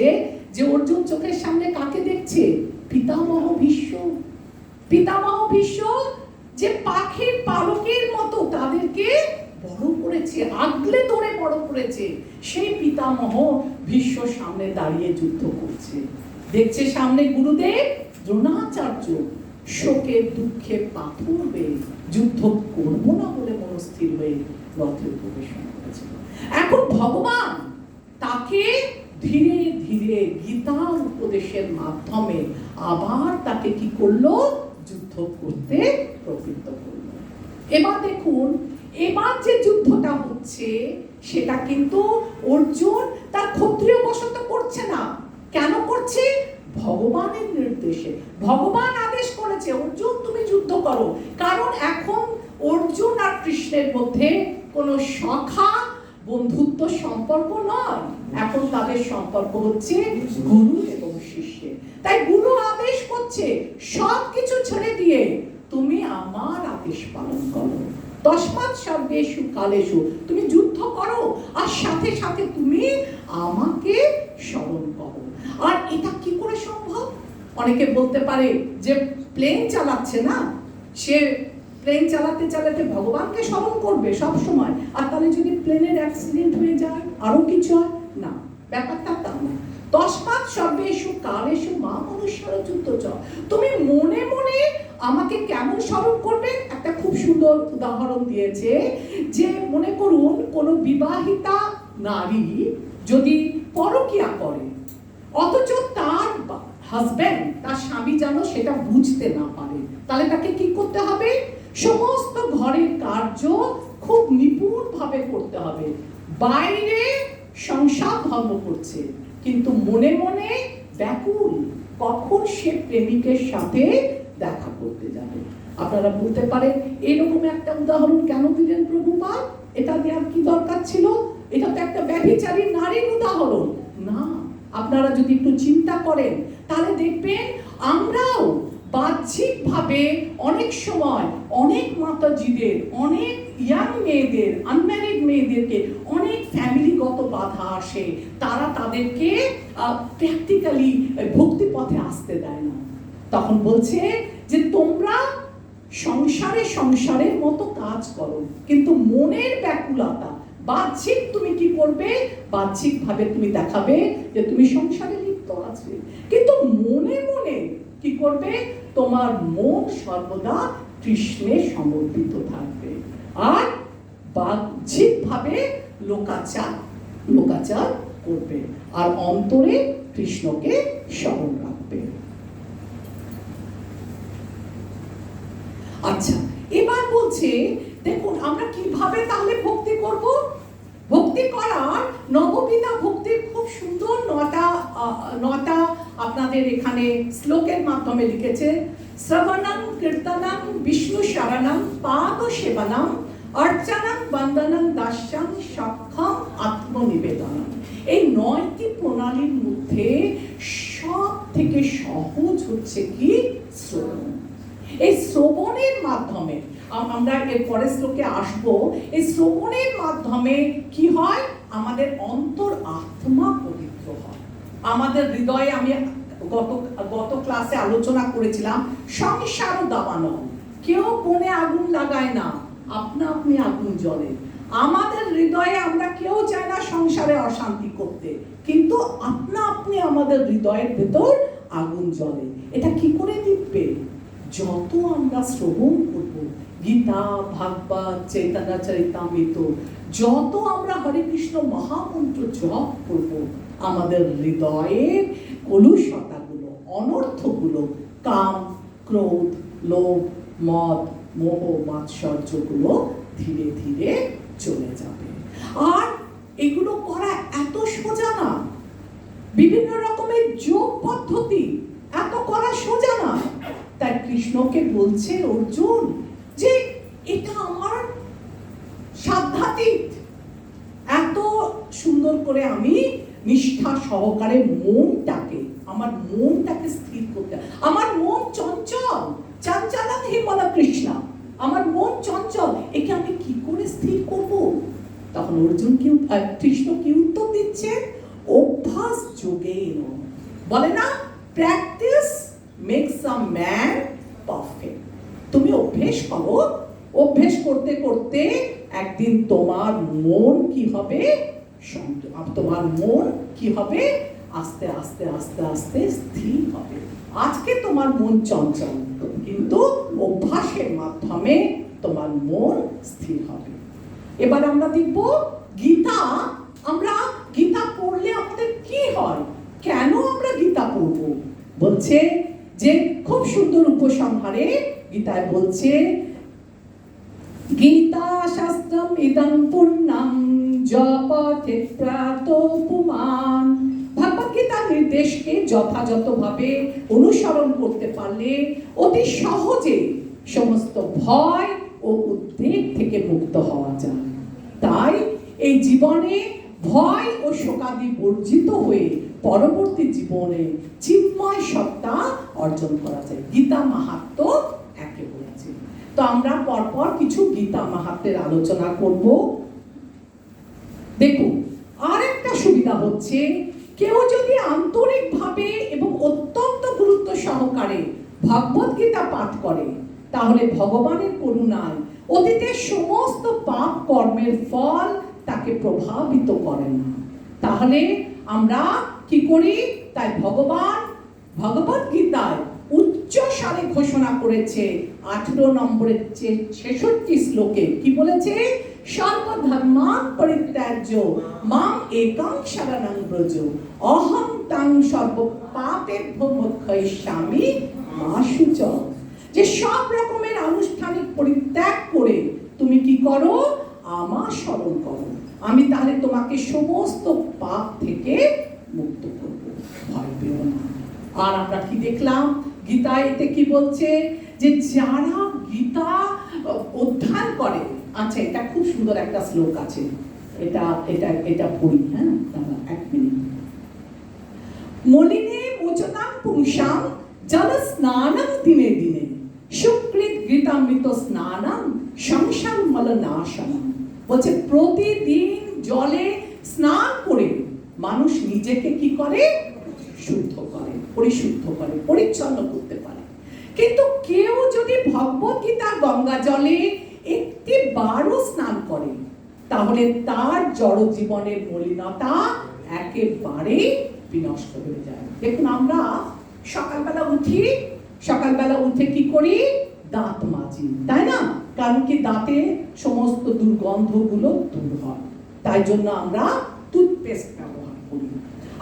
যে অর্জুন চোখের সামনে কাকে দেখছে? পিতামহ ভীষ্ম। পিতামহ ভীষ্ম যে পাখির পালকের মতো তাদেরকে বড় করেছে, আগলে ধরে বড় করেছে, সেই পিতামহ ভীষ্ম সামনে দাঁড়িয়ে যুদ্ধ করছে। দেখছে সামনে গুরুদেব দ্রোণাচার্য শোকে দুঃখে পাথর হয়ে যুদ্ধ করব না বলে মনস্থির হয়ে রথে প্রবেশন করেছিল। এখন ভগবান তাকে ধীরে ধীরে গীতার উপদেশের মাধ্যমে আবার তাকে কি করলো? যুদ্ধ করতে প্রবৃত্ত করলো। এবার দেখুন, এবার যে যুদ্ধটা হচ্ছে সেটা কিন্তু অর্জুন তার ক্ষত্রিয় বশত করছে না। কেন করছে? ভগবানের নির্দেশে। ভগবান আদেশ করেছে, অর্জুন তুমি যুদ্ধ করো। কারণ এখন অর্জুন আর কৃষ্ণের মধ্যে কোনো সখা বন্ধুত্ব সম্পর্ক নয়, এখন তাদের সম্পর্ক হচ্ছে গুরু এবং শিষ্যের। তাই গুরু আদেশ করছে, সব কিছু ছেড়ে দিয়ে তুমি আমার আদেশ পালন করো। তস্মাৎ সর্বেষু কালেষু, তুমি যুদ্ধ করো আর সাথে সাথে তুমি আমাকে স্মরণ করো। আর এটা কি করে সম্ভব? অনেকে বলতে পারে যে প্লেন চালাচ্ছে না, সে প্লেন চালাতে চালাতে ভগবানকে স্মরণ করবে সব সময়, আর তাহলে যদি প্লেনের অ্যাক্সিডেন্ট হয়ে যায়, আরো কিছু হয় না, ব্যাপারটা তা না। তস্মাৎ সর্বেষু কালেষু মাম অনুসর যুদ্ধচ, তুমি মনে মনে আমাকে কেমন স্মরণ করবে? একটা খুব সুন্দর উদাহরণ দিয়েছে যে মনে করুন কোনো বিবাহিতা নারী যদি পরকীয়া করে, অথচ তার হাজবেন্ড, তার স্বামী যেন সেটা বুঝতে না পারে, তাহলে তাকে কি করতে হবে? সমস্ত ঘরের কার্য খুব নিপুণ ভাবে করতে হবে। বাইরে সংসার ধর্ম করছে, কিন্তু মনে মনে ব্যাকুল কখন সে প্রেমিকের সাথে দেখা করতে যাবে। আপনারা বলতে পারেন এরকম একটা উদাহরণ কেন দিলেন প্রভুপাদ? এটা দেওয়ার কি দরকার ছিল? এটা তো একটা ব্যভিচারী নারীর উদাহরণ না। আপনারা যদি একটু চিন্তা করেন তাহলে দেখবেন আমরাও বাহ্যিকভাবে অনেক সময় অনেক মাতাজিদের, অনেক ইয়াং মেয়েদের, আনম্যারিড মেয়েদেরকে অনেক ফ্যামিলিগত বাধা আসে, তারা তাদেরকে প্র্যাকটিক্যালি ভক্তি পথে আসতে দেয় না। তখন বলছে যে তোমরা সংসারের মতো কাজ করো, কিন্তু মনের ব্যাকুলতা, বাহ্যিক তুমি কি করবে? বাহ্যিক ভাবে তুমি দেখাবে যে তুমি সংসারে লিপ্ত আছো, কিন্তু মনে মনে কি করবে? তোমার মন সর্বদা কৃষ্ণে সমর্পিত থাকবে। আর বাহ্যিক ভাবে লোকাচার করবে আর অন্তরে কৃষ্ণকে স্মরণ রাখবে। আচ্ছা, এবার বলছে দেখুন আমরা কিভাবে তাহলে ভক্তি করব। ভক্তি করার নববিধা ভক্তির খুব সুন্দর নটা আপনাদের এখানে শ্লোকের মাধ্যমে লিখেছে। শ্রবণং কীর্তনং বিষ্ণু শরণং পাদ সেবনং অর্চনং বন্দনং দাস্যং সক্ষম আত্মনিবেদনং। এই 9টি প্রণালীর মধ্যে সব থেকে সহজ হচ্ছে কি শ্রবণ। এই শ্রবণের মাধ্যমে আমরা এর পরের শ্লোকে আসবো। এই শ্রবণের মাধ্যমে কি হয়, আমাদের অন্তর আত্মা পবিত্র হয়। আমাদের হৃদয়ে, আমি গত ক্লাসে আলোচনা করেছিলাম, সংসার দাবানো, কেউ কোণে আগুন লাগায় না, আপনা আপনি আগুন জ্বলে। আমাদের হৃদয়ে আমরা কেউ চাই না সংসারে অশান্তি করতে, কিন্তু আপনা আপনি আমাদের হৃদয়ের ভেতর আগুন জ্বলে। এটা কি করে নিবে? যত আমরা শ্রবণ করব, গীতা, ভাগবত, চৈতন্য চরিতামৃত, যত আমরা হরে কৃষ্ণ মহামন্ত্র জপ করব, আমাদের হৃদয়ের কলুষতাগুলো, অনর্থগুলো, কাম, ক্রোধ, লোভ, মদ, মোহ, মাৎসর্যগুলো ধীরে ধীরে চলে যাবে। আর এগুলো করা এত সোজা না। বিভিন্ন রকমের যোগ পদ্ধতি, এত করা সোজা না। তাই কৃষ্ণকে বলছে অর্জুন যে এটা আমার সাধ্যাতীত, এত সুন্দর করে আমি নিষ্ঠা সহকারে আমার মনটাকে স্থির করতে। আমার মন চঞ্চল, চঞ্চলং হি মন কৃষ্ণ, আমার মন চঞ্চল, একে আমি কি করে স্থির করব? তখন অর্জুন কৃষ্ণ কি উত্তর দিচ্ছে? অভ্যাস যোগেন, বলে না, practice makes a man perfect. তুমি অভ্যেস করো, অভ্যেস করতে করতে একদিন তোমার মন কি হবে? তোমার মন কি হবে? আস্তে আস্তে আস্তে আস্তে স্থির হবে। আজকে তোমার মন চঞ্চল, কিন্তু অভ্যাসের মাধ্যমে তোমার মন স্থির হবে। এবার আমরা দেখব গীতা। আমরা গীতা পড়লে আমাদের কি হয়, কেন আমরা গীতা পড়ব? বলছে যে খুব সুন্দর উপসংহারে গীতায় বলছে, গীতা শাস্ত্রম ইদং পুণ্যং জপথে প্রাতোপমান। ভগবদ গীতার নির্দেশকে যথাযথভাবে অনুসরণ করতে পারলে অতি সহজে সমস্ত ভয় ও উদ্বেগ থেকে মুক্ত হওয়া যায়। তাই এই জীবনে ভয় ও শোকাদি বর্জিত হয়ে পরবর্তী জীবনে চিন্ময় সত্তা অর্জন করা যায়। গীতা মাহাত্ম্য একে বলেছে। তো আমরা পরপর কিছু গীতা মাহাত্ম্যের আলোচনা করব। দেখুন, আরেকটা সুবিধা হচ্ছে, কেউ যদি আন্তরিকভাবে এবং অত্যন্ত গুরুত্ব সহকারে ভগবদ গীতা পাঠ করে, তাহলে ভগবানের করুণায় অতীতের সমস্ত পাপ কর্মের ফল তাকে প্রভাবিত করে না। তাহলে আমরা কি করি? তাই ভগবান ভগবদ গীতায় উচ্চ স্বরে ঘোষণা করেছে 18 নম্বরের 66 শ্লোকে কি বলেছে? সর্বধর্মান পরিত্যাজ্য মাম একং শরণং ব্রজ অহং তং সর্ব পাপেভ্যো মোক্ষয়িষ্যামি মা শুচঃ। যে সব রকমের আনুষ্ঠানিক পরিত্যাগ করে তুমি কি করো? আমার স্মরণ করো, আমি তাহলে তোমাকে সমস্ত পাপ থেকে মুক্ত করব, ভয় পেও না। আর আমরা কি দেখলাম গীতায়? এতে কি বলছে? যে যারা গীতা অধ্যয়ন করে, আচ্ছা এটা খুব সুন্দর একটা শ্লোক আছে, এটা পড়ি। হ্যাঁ, দাঁড়া এক মিনিট। মলিনে মোচনাং পুংসাং জল স্নানং দিনে দিনে সুকৃত গীতামৃত স্নানং সংসার মলনাশনং। বলছে প্রতিদিন জলে স্নান করে মানুষ নিজেকে কি করে? শুদ্ধ করে, পরিশুদ্ধ করে, পরিচ্ছন্ন করতে পারে। কিন্তু কেউ যদি ভগবদ গীতার গঙ্গা জলে একটি বারও স্নান করে, তাহলে তার জড় জীবনের মলিনতা একেবারে বিনষ্ট হয়ে যায়। দেখুন, আমরা সকালবেলা উঠে কি করি? দাঁত মাজি, তাই না? কারণ কি, দাঁতে সমস্ত দুর্গন্ধগুলো দূর হয়, তাই জন্য আমরা টুথপেস্ট ব্যবহার করি। করি।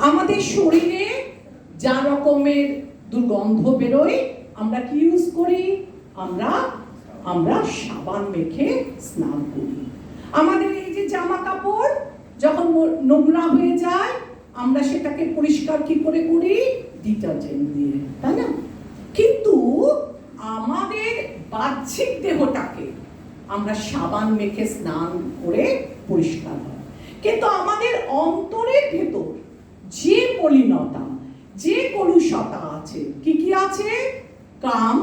আমাদের শরীরে যা রকমের দুর্গন্ধ বেরোয় আমরা কি ইউজ করি? আমরা সাবান মেখে স্নান করি। আমাদের এই যে জামা কাপড় যখন নোংরা হয়ে যায় আমরা সেটাকে পরিষ্কার কি করে করি? ডিটারজেন্ট দিয়ে, তাই না? কিন্তু আমাদের বাহ্যিক দেহটাকে আমরা সাবান মেখে স্নান করে পরিষ্কার হয়, কিন্তু আমাদের অন্তরের ভেতর যে মলিনতা, যে কলুষতা আছে, কি কি আছে? কাম,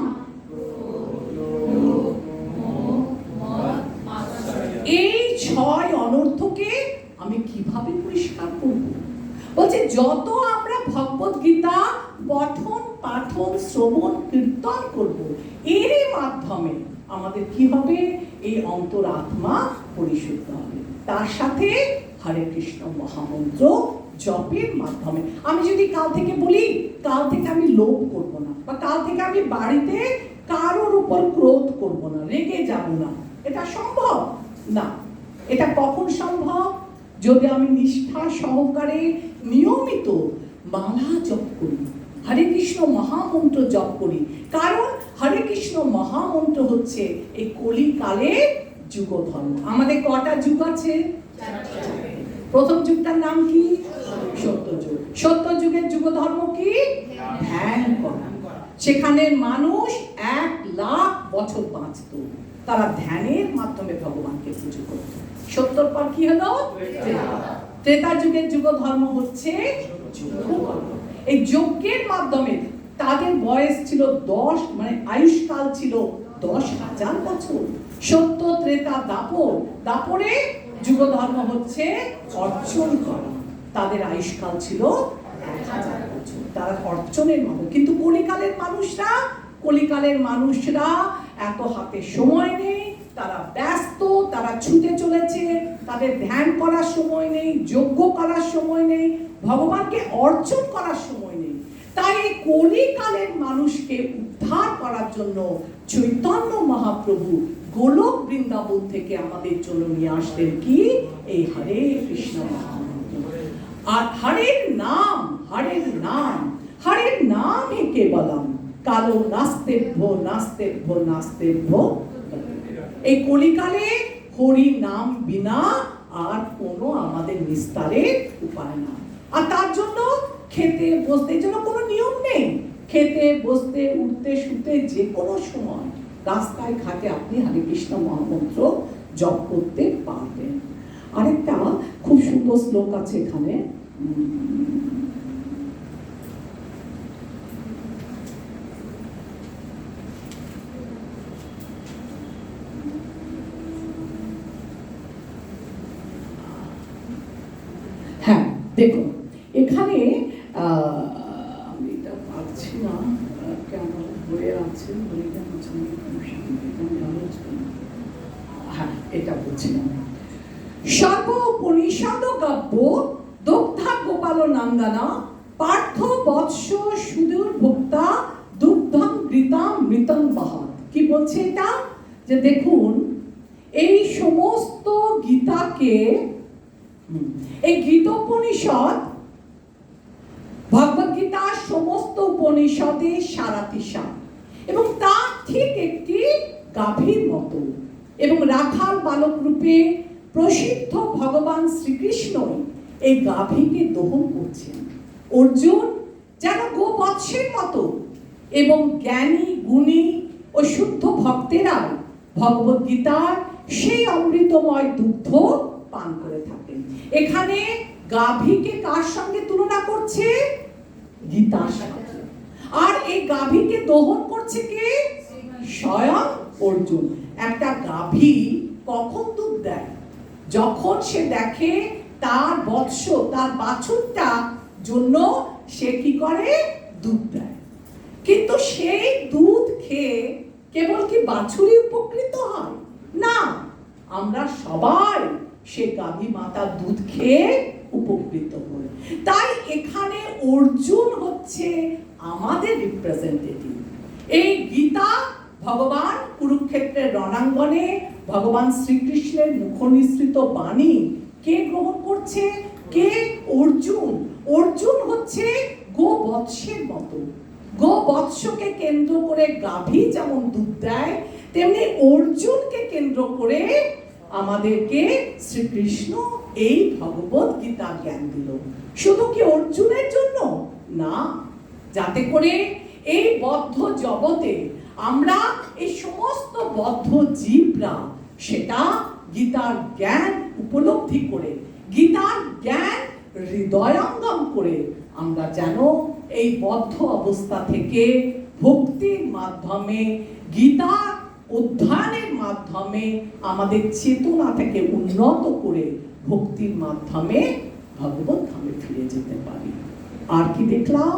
এই 6 অনর্থকে আমি কিভাবে পরিষ্কার করব? বলছে যত আমরা ভগবত গীতা পঠন পাঠন শ্রবণ কীর্তন করব, এরই মাধ্যমে আমাদের কি হবে? এই অন্তরাত্মা পরিশুদ্ধ হবে। তার সাথে হরে কৃষ্ণ মহামন্ত্র জপের মাধ্যমে। আমি যদি কাল থেকে বলি কাল থেকে আমি লোভ করব না, বা কাল থেকে আমি বাড়িতে কারোর উপর ক্রোধ করব না, রেগে যাব না, এটা সম্ভব না। এটা কখন সম্ভব? যদি আমি নিষ্ঠা সহকারে নিয়মিত মালা জপ করি, হরে কৃষ্ণ মহামন্ত্র জপ করি। কারণ হরে কৃষ্ণ মহামন্ত্র হচ্ছে এই কলিকালে যুগ ধর্ম। আমাদের কটা যুগ আছে? প্রথম যুগটার নাম কি? সত্যযুগ। সত্যযুগের যুগ ধর্ম কি? ধ্যান করা। সেখানে মানুষ 1,00,000 বছর বাঁচত, তারা ধ্যানের মাধ্যমে ভগবানকে পুজো করত। সত্যর পর কি হলো? ত্রেতা যুগের যুগ ধর্ম হচ্ছে এই যজ্ঞের মাধ্যমে তাদের বয়স ছিল 10, মানে আয়ুষ্কাল ছিল 10,000 বছর। সত্য, ত্রেতা, দাপর, দাপরে যুগ ধর্ম হচ্ছে অর্চন করা। তাদের আয়ুষ্কাল ছিল 1,000 বছর, তারা অর্চনের মাধ্যমে। কিন্তু কলিকালের মানুষরা এত হাতে সময় নেই, তারা ব্যস্ত, তারা ছুটে চলেছে, তাদের ধ্যান করার সময় নেই, যজ্ঞ করার সময় নেই, ভগবানকে অর্চন করার সময় নেই। তাই এই কলিকালের মানুষকে উদ্ধার করার জন্য চৈতন্য মহাপ্রভু গোলক বৃন্দাবন থেকে আমাদের জন্য নিয়ে আসলেন কি? এই হরে কৃষ্ণ মহামন্ত্র। আর হরের নাম হে কেবলম কালো নাস্তেভ্য নাস্তেভ্য নাস্তেভ্য। এই কলিকালে হরি নাম বিনা আর কোনো আমাদের নিস্তারের উপায় না। আর তার জন্য খেতে বসতে জন্য কোনো নিয়ম নেই। খেতে বসতে উঠতে শুতে যে কোনো সময় রাস্তায় ঘাটে আপনি হরে কৃষ্ণ মহামন্ত্র জপ করতে পারবেন। আরেকটা খুব সুন্দর শ্লোক আছে এখানে, হ্যাঁ দেখুন এখানে আমি এটা পাচ্ছি না, কেমন হয়ে আছে, হ্যাঁ এটা বলছিলাম। সর্বোপনিষদ কাব্য দগ্ধা গোপাল নন্দনা পার্থ বৎস সুদূর ভোক্তা দুগ্ধং ঘৃতাম মৃতং বহাত। কি বলছে এটা? যে দেখুন এই সমস্ত গীতাকে, এই গীতোপনিষদ ভগবদ গীতার সমস্ত উপনিষদে সারাতিসা, এবং তার ঠিক একটি গাভীর মতো, এবং রাখাল বালক রূপে প্রসিদ্ধ ভগবান শ্রীকৃষ্ণই এই গাভীকে দহন করছেন। অর্জুন যেন গোবৎসের মতো, এবং জ্ঞানী গুণী ও শুদ্ধ ভক্তেরা ভগবদ গীতার সেই অমৃতময় দুগ্ধ পান করে থাকেন। এখানে গাভীকে কার সঙ্গে তুলনা করছে? গীতার সাথে। আর এই গাভীকে দহন করছে কে? স্বয়ং অর্জুন। একটা গাভী কখন দুধ দেয়? যখন সে দেখে তার বৎস, তার বাছুরটা জন্য সে কি করে? দুধ দেয়। কিন্তু সেই দুধ খেয়ে কেবল কি বাছুরই উপকৃত হয়? না, আমরা সবাই সে গাভী মাতার দুধ খেয়ে উপকৃত হই। তাই এখানে অর্জুন হচ্ছে আমাদের রিপ্রেজেন্টেটিভ। এই গীতা ভগবান কুরুক্ষেত্রের রণাঙ্গনে ভগবান শ্রীকৃষ্ণের মুখনিসৃত বাণী কে গ্রহণ করছে? কে? অর্জুন। অর্জুন হচ্ছে গোবৎসের মতো। গোবৎসকে কেন্দ্র করে গাভী যেমন দুধ দেয়, তেমনি অর্জুনকে কেন্দ্র করে আমাদেরকে শ্রীকৃষ্ণ এই ভগবত গীতা জ্ঞান দিল। শুধু কি অর্জুনের জন্য না, যাতে করে এই বদ্ধ জগতে আমরা এই সমস্ত বদ্ধ জীবরা সেটা গীতার জ্ঞান উপলব্ধি করে, গীতার জ্ঞান হৃদয়ঙ্গম করে আমরা যেন এই বদ্ধ অবস্থা থেকে ভক্তির মাধ্যমে, গীতা অধ্যয়নের মাধ্যমে আমাদের চেতনা থেকে উন্নত করে ভক্তির মাধ্যমে ভগবত ধামে ফিরে যেতে পারি। আর কি দেখলাম?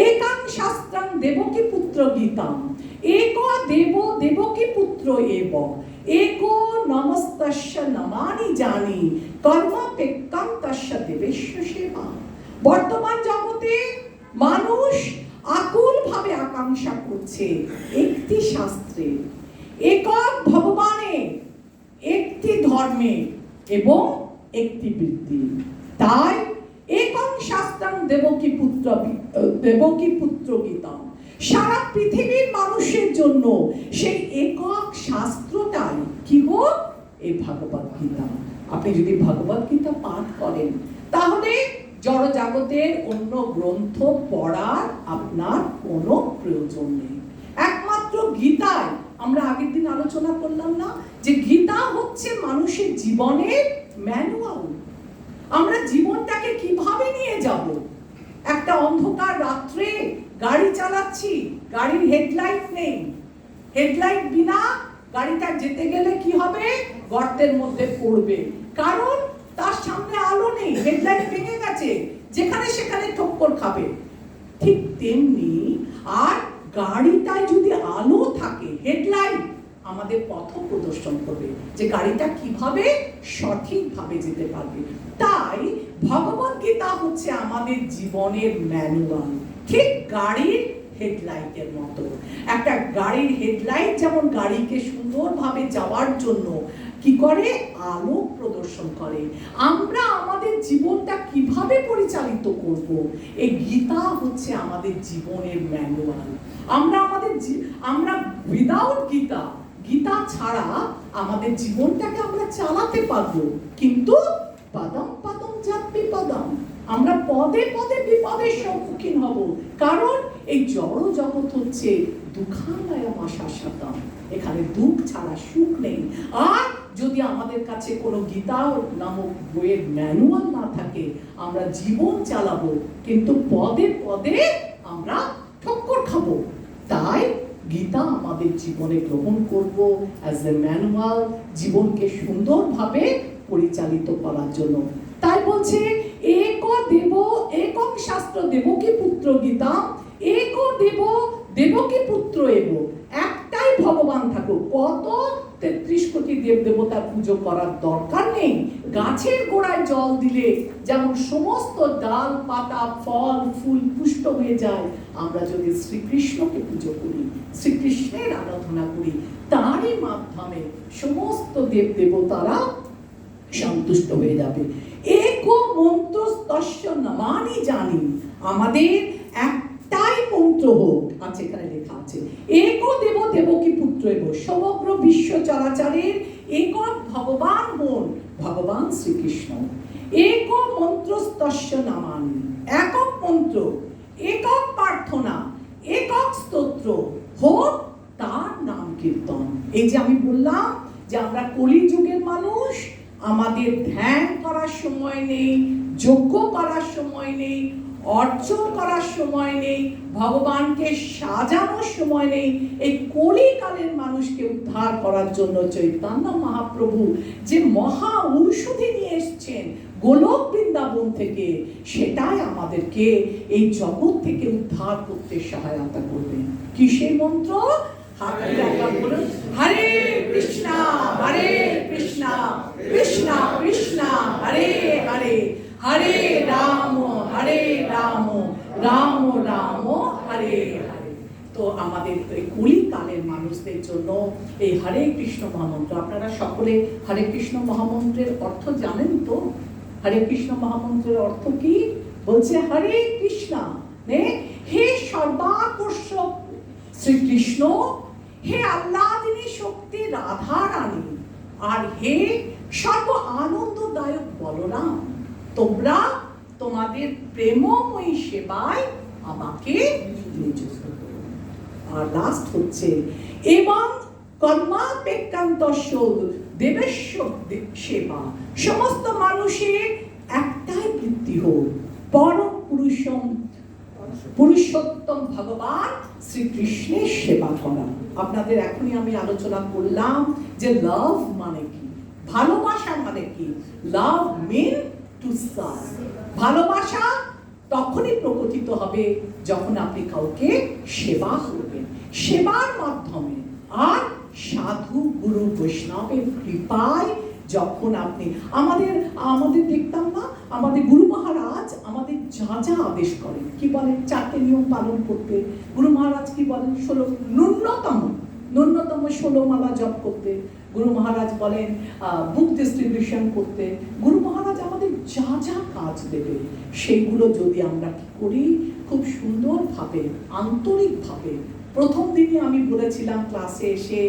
একাং শাস্ত্রাং দেবকী পুত্র গীতাম, এক দেব দেবকী পুত্র এব, एको নমস্তস্য নমানি জানি, কর্মাপেক্ষং তস্য দেবেশ্য সেবা। বর্তমান জগতে মানুষ আকুল ভাবে আকাঙ্ক্ষা করছে একটি শাস্ত্রে, একক ভগবানে, একটি ধর্মে এবং একটি বৃত্তি। তাই একং শাস্ত্রাং দেবকী পুত্র গীতাম, সারা পৃথিবীর মানুষের জন্য সেই একক শাস্ত্রটাই কি গো? এই ভগবত গীতা। আপনি যদি ভগবত গীতা পাঠ করেন তাহলে জড় জগতের অন্য গ্রন্থ পড়ার আপনার কোনো প্রয়োজন নেই। একমাত্র গীতায়, আমরা আগের দিন আলোচনা করলাম না যে গীতা হচ্ছে মানুষের জীবনের ম্যানুয়াল। আমরা জীবনটাকে কিভাবে নিয়ে যাব? একটা অন্ধকার রাত্রে গাড়ি চালাচ্ছি, গাড়ির হেডলাইট নেই, হেডলাইট বিনা গাড়িটা যেতে গেলে কি হবে? গর্তের মধ্যে পড়বে, কারণ তার সামনে আলো নেই, হেডলাইট ভেঙে গেছে, যেখানে সেখানে ঠক্কর খাবে। ঠিক তেমনি আর গাড়িটায় যদি আলো থাকে, হেডলাইট আমাদের পথ প্রদর্শন করবে যে গাড়িটা কিভাবে সঠিকভাবে যেতে পারবে। তাই ভগবত গীতা হচ্ছে আমাদের জীবনের ম্যানুয়াল, ঠিক গাড়ির হেডলাইটের মতো। একটা গাড়ির হেডলাইট যেমন গাড়িকে সুন্দরভাবে যাওয়ার জন্য কি করে? আলো প্রদর্শন করে। আমরা আমাদের জীবনটা কিভাবে পরিচালিত করব, এই গীতা হচ্ছে আমাদের জীবনের ম্যানুয়াল। আমরা উইদাউট গীতা, গীতা ছাড়া আমাদের জীবনটাকে আমরা চালাতে পারবো, কিন্তু পদম পদম যাত বিপদম, আমরা পদে পদে বিপদের সম্মুখীন হব। কারণ এই জড় জগৎ হচ্ছে দুঃখালয় শাশ্বতম, এখানে দুঃখ ছাড়া সুখ নেই। আর যদি আমাদের কাছে কোনো গীতা নামক বইয়ের ম্যানুয়াল না থাকে, আমরা জীবন চালাবো কিন্তু পদে পদে আমরা ঠক্কর খাবো। তাই গীতা আমাদের জীবনে গ্রহণ করব অ্যাজ এ ম্যানুয়াল, জীবনকে সুন্দরভাবে পরিচালিত করার জন্য। তাই বলছে এক দেব একক শাস্ত্র দেবকী পুত্র গীতা, এক দেব দেবকী পুত্র এব, একটাই ভগবান থাকুক। কত ৩৩ কোটি দেব দেবতার পুজো করার দরকার নেই। গাছের গোড়ায় জল দিলে যেমন সমস্ত ডাল পাতা ফল ফুল পুষ্ট হয়ে যায়, আমরা যদি শ্রীকৃষ্ণকে পুজো করি, শ্রীকৃষ্ণের আরাধনা করি, তারই মাধ্যমে সমস্ত দেব দেবতারা সন্তুষ্ট হয়ে যাবে। एको মন্ত্র তস্য নমানি জানি, আমাদের একটাই মন্ত্র হোক। আছে এখানে লেখা আছে एको দেব দেবকী পুত্র এব, সমগ্র বিশ্ব চরাচরের একক ভগবান হন ভগবান শ্রীকৃষ্ণ। एको মন্ত্র তস্য নমানি, একক মন্ত্র, একক প্রার্থনা, একক স্তোত্র হোক তার নাম কীর্তন। এই যে আমি বললাম যে আমরা কলিযুগের মানুষ, আমাদের ধ্যান করার সময় নেই, যজ্ঞ করার সময় নেই, অর্জন করার সময় নেই, ভগবানকে সাজানোর সময় নেই। এই কলিকালের মানুষকে উদ্ধার করার জন্য চৈতন্য মহাপ্রভু যে মহা ঔষধি নিয়ে এসছেন গোলক বৃন্দাবন থেকে, সেটাই আমাদেরকে এই জগৎ থেকে উদ্ধার করতে সহায়তা করবেন। কিসের মন্ত্র? হরে কৃষ্ণ হরে কৃষ্ণ কৃষ্ণ কৃষ্ণ হরে হরে, হরে রাম রাম রাম হরে হরে। তো আমাদের এই কলিকালের মানুষদের জন্য এই হরে কৃষ্ণ মহামন্ত্র, আপনারা সকলে হরে কৃষ্ণ মহামন্ত্রের অর্থ জানেন তো? হরে কৃষ্ণ মহামন্ত্রের অর্থ কি? বলছে হরে কৃষ্ণ, হে সর্বাকর্ষক শ্রীকৃষ্ণ, হে আল্লাদিনী শক্তি রাধা রানী, আর হে সর্ব আনন্দদায়ক বলরাম, তোমরা তোমাদের প্রেমময়ী সেবায় আমাকে নিযুক্ত করো। আর লাস্ট হচ্ছে এবং কর্মাপেক্ষান্তস্য দেবেশ্ব সেবা, সমস্ত মানুষের একটাই বৃত্তি হোক, পরম পুরুষোত্তম ভগবান শ্রীকৃষ্ণের সেবা করা। আপনাদের এখনই আমি আলোচনা করলাম যে লাভ মানে কি, ভালোবাসা মানে কি। লাভ মিন টু সার্ভ। ভালোবাসা তখনই প্রকটিত হবে যখন আপনি কাউকে সেবা করবেন, সেবার মাধ্যমে। আর সাধু গুরু বৈষ্ণবের কৃপায় যখন আপনি আমাদের দেখতাম না, আমাদের গুরু মহারাজ আমাদের যা যা আদেশ করেন, কি বলেন? 4টে নিয়ম পালন করতে। গুরু মহারাজ কি বলেন? ন্যূনতম 16 মালা জপ করতে। গুরু মহারাজ বলেন বুক ডিস্ট্রিবিউশন করতে। গুরু মহারাজ আমাদের যা যা কাজ দেবে সেগুলো যদি আমরা কি করি, খুব সুন্দরভাবে আন্তরিকভাবে। প্রথম দিনে আমি বলেছিলাম ক্লাসে এসে,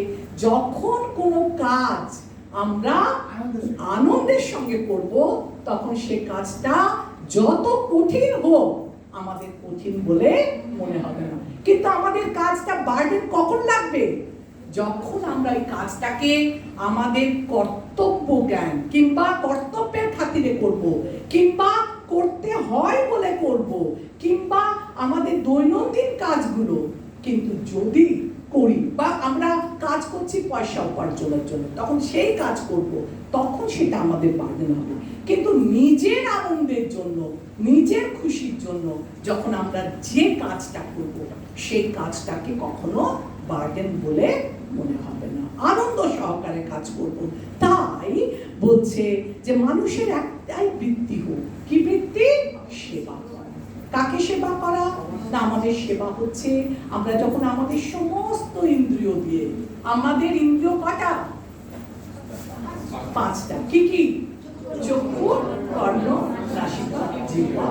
যখন কোনো কাজ আমরা আনন্দের সঙ্গে করব, তখন সে কাজটা যত কঠিন হোক আমাদের কঠিন বলে মনে হবে না। কিন্তু আমাদের কাজটা বার্ডেন কখন লাগবে? যখন আমরা এই কাজটাকে আমাদের কর্তব্য জ্ঞান কিংবা কর্তব্যের খাতিরে করব, কিংবা করতে হয় বলে করব, কিংবা আমাদের দৈনন্দিন কাজগুলো কিন্তু যদি করি, বা আমরা কাজ করছি পয়সা উপার্জনের জন্য, তখন সেই কাজ করব, তখন সেটা আমাদের বার্ডেন হবে। কিন্তু নিজের আনন্দের জন্য, নিজের খুশির জন্য যখন আমরা যে কাজটা করব, সেই কাজটাকে কখনো বার্ডেন বলে মনে হবে না, আনন্দ সহকারে কাজ করব। তাই বলছে যে মানুষের একটাই বৃত্তি হোক, কি বৃত্তি? সেবা করা। কাকে সেবা করা? না, আমাদের সেবা হচ্ছে আমরা যখন আমাদের সমস্ত ইন্দ্রিয় দিয়ে, আমাদের ইন্দ্রিয় কটা? 5টা। কি কি? চক্ষু, কর্ণ, নাসিকা, জিহ্বা।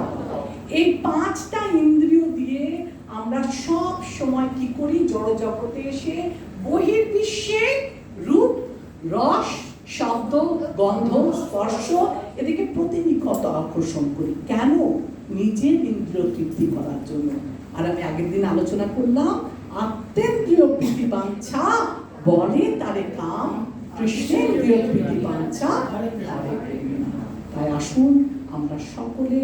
এই 5টা ইন্দ্রিয় দিয়ে আমরা সব সময় কি করি? জড় জগতে এসে বহির্বিশ্বে রূপ, রস, শব্দ, গন্ধ, স্পর্শ এদিকে প্রতিনিকত আকর্ষণ করি। কেন? নিজের ইন্দ্রিয় তৃপ্তি করার জন্য। আর আমি আগের দিন আলোচনা করলাম, আত্মেন্দ্রিয় প্রীতি বাঞ্ছা বলে তারে কাম, কৃষ্ণেন্দ্রিয় প্রীতি বাঞ্ছা তারে প্রেম। তাই আসুন আমরা সকলে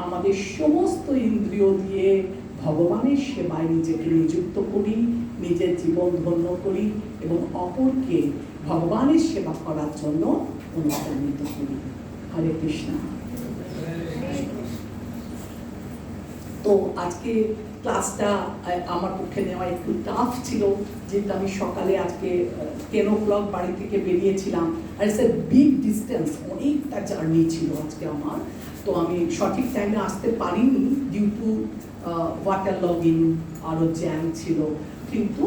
আমাদের সমস্ত ইন্দ্রিয় দিয়ে ভগবানের সেবায় নিজেকে নিযুক্ত করি, নিজের জীবন ধন্য করি এবং অপরকে ভগবানের সেবা করার জন্য অনুপ্রাণিত করি। হরে কৃষ্ণ। তো আজকে ক্লাসটা আমার পক্ষে নেওয়া একটু টাফ ছিল, যেহেতু আমি সকালে আজকে 10 o'clock বাড়ি থেকে বেরিয়েছিলাম। আর ইটস এ বিগ ডিস্টেন্স, অনেকটা জার্নি ছিল আজকে আমার। তো আমি সঠিক টাইমে আসতে পারিনি ডিউ টু ওয়াটার লগিং, আরও জ্যাম ছিল। কিন্তু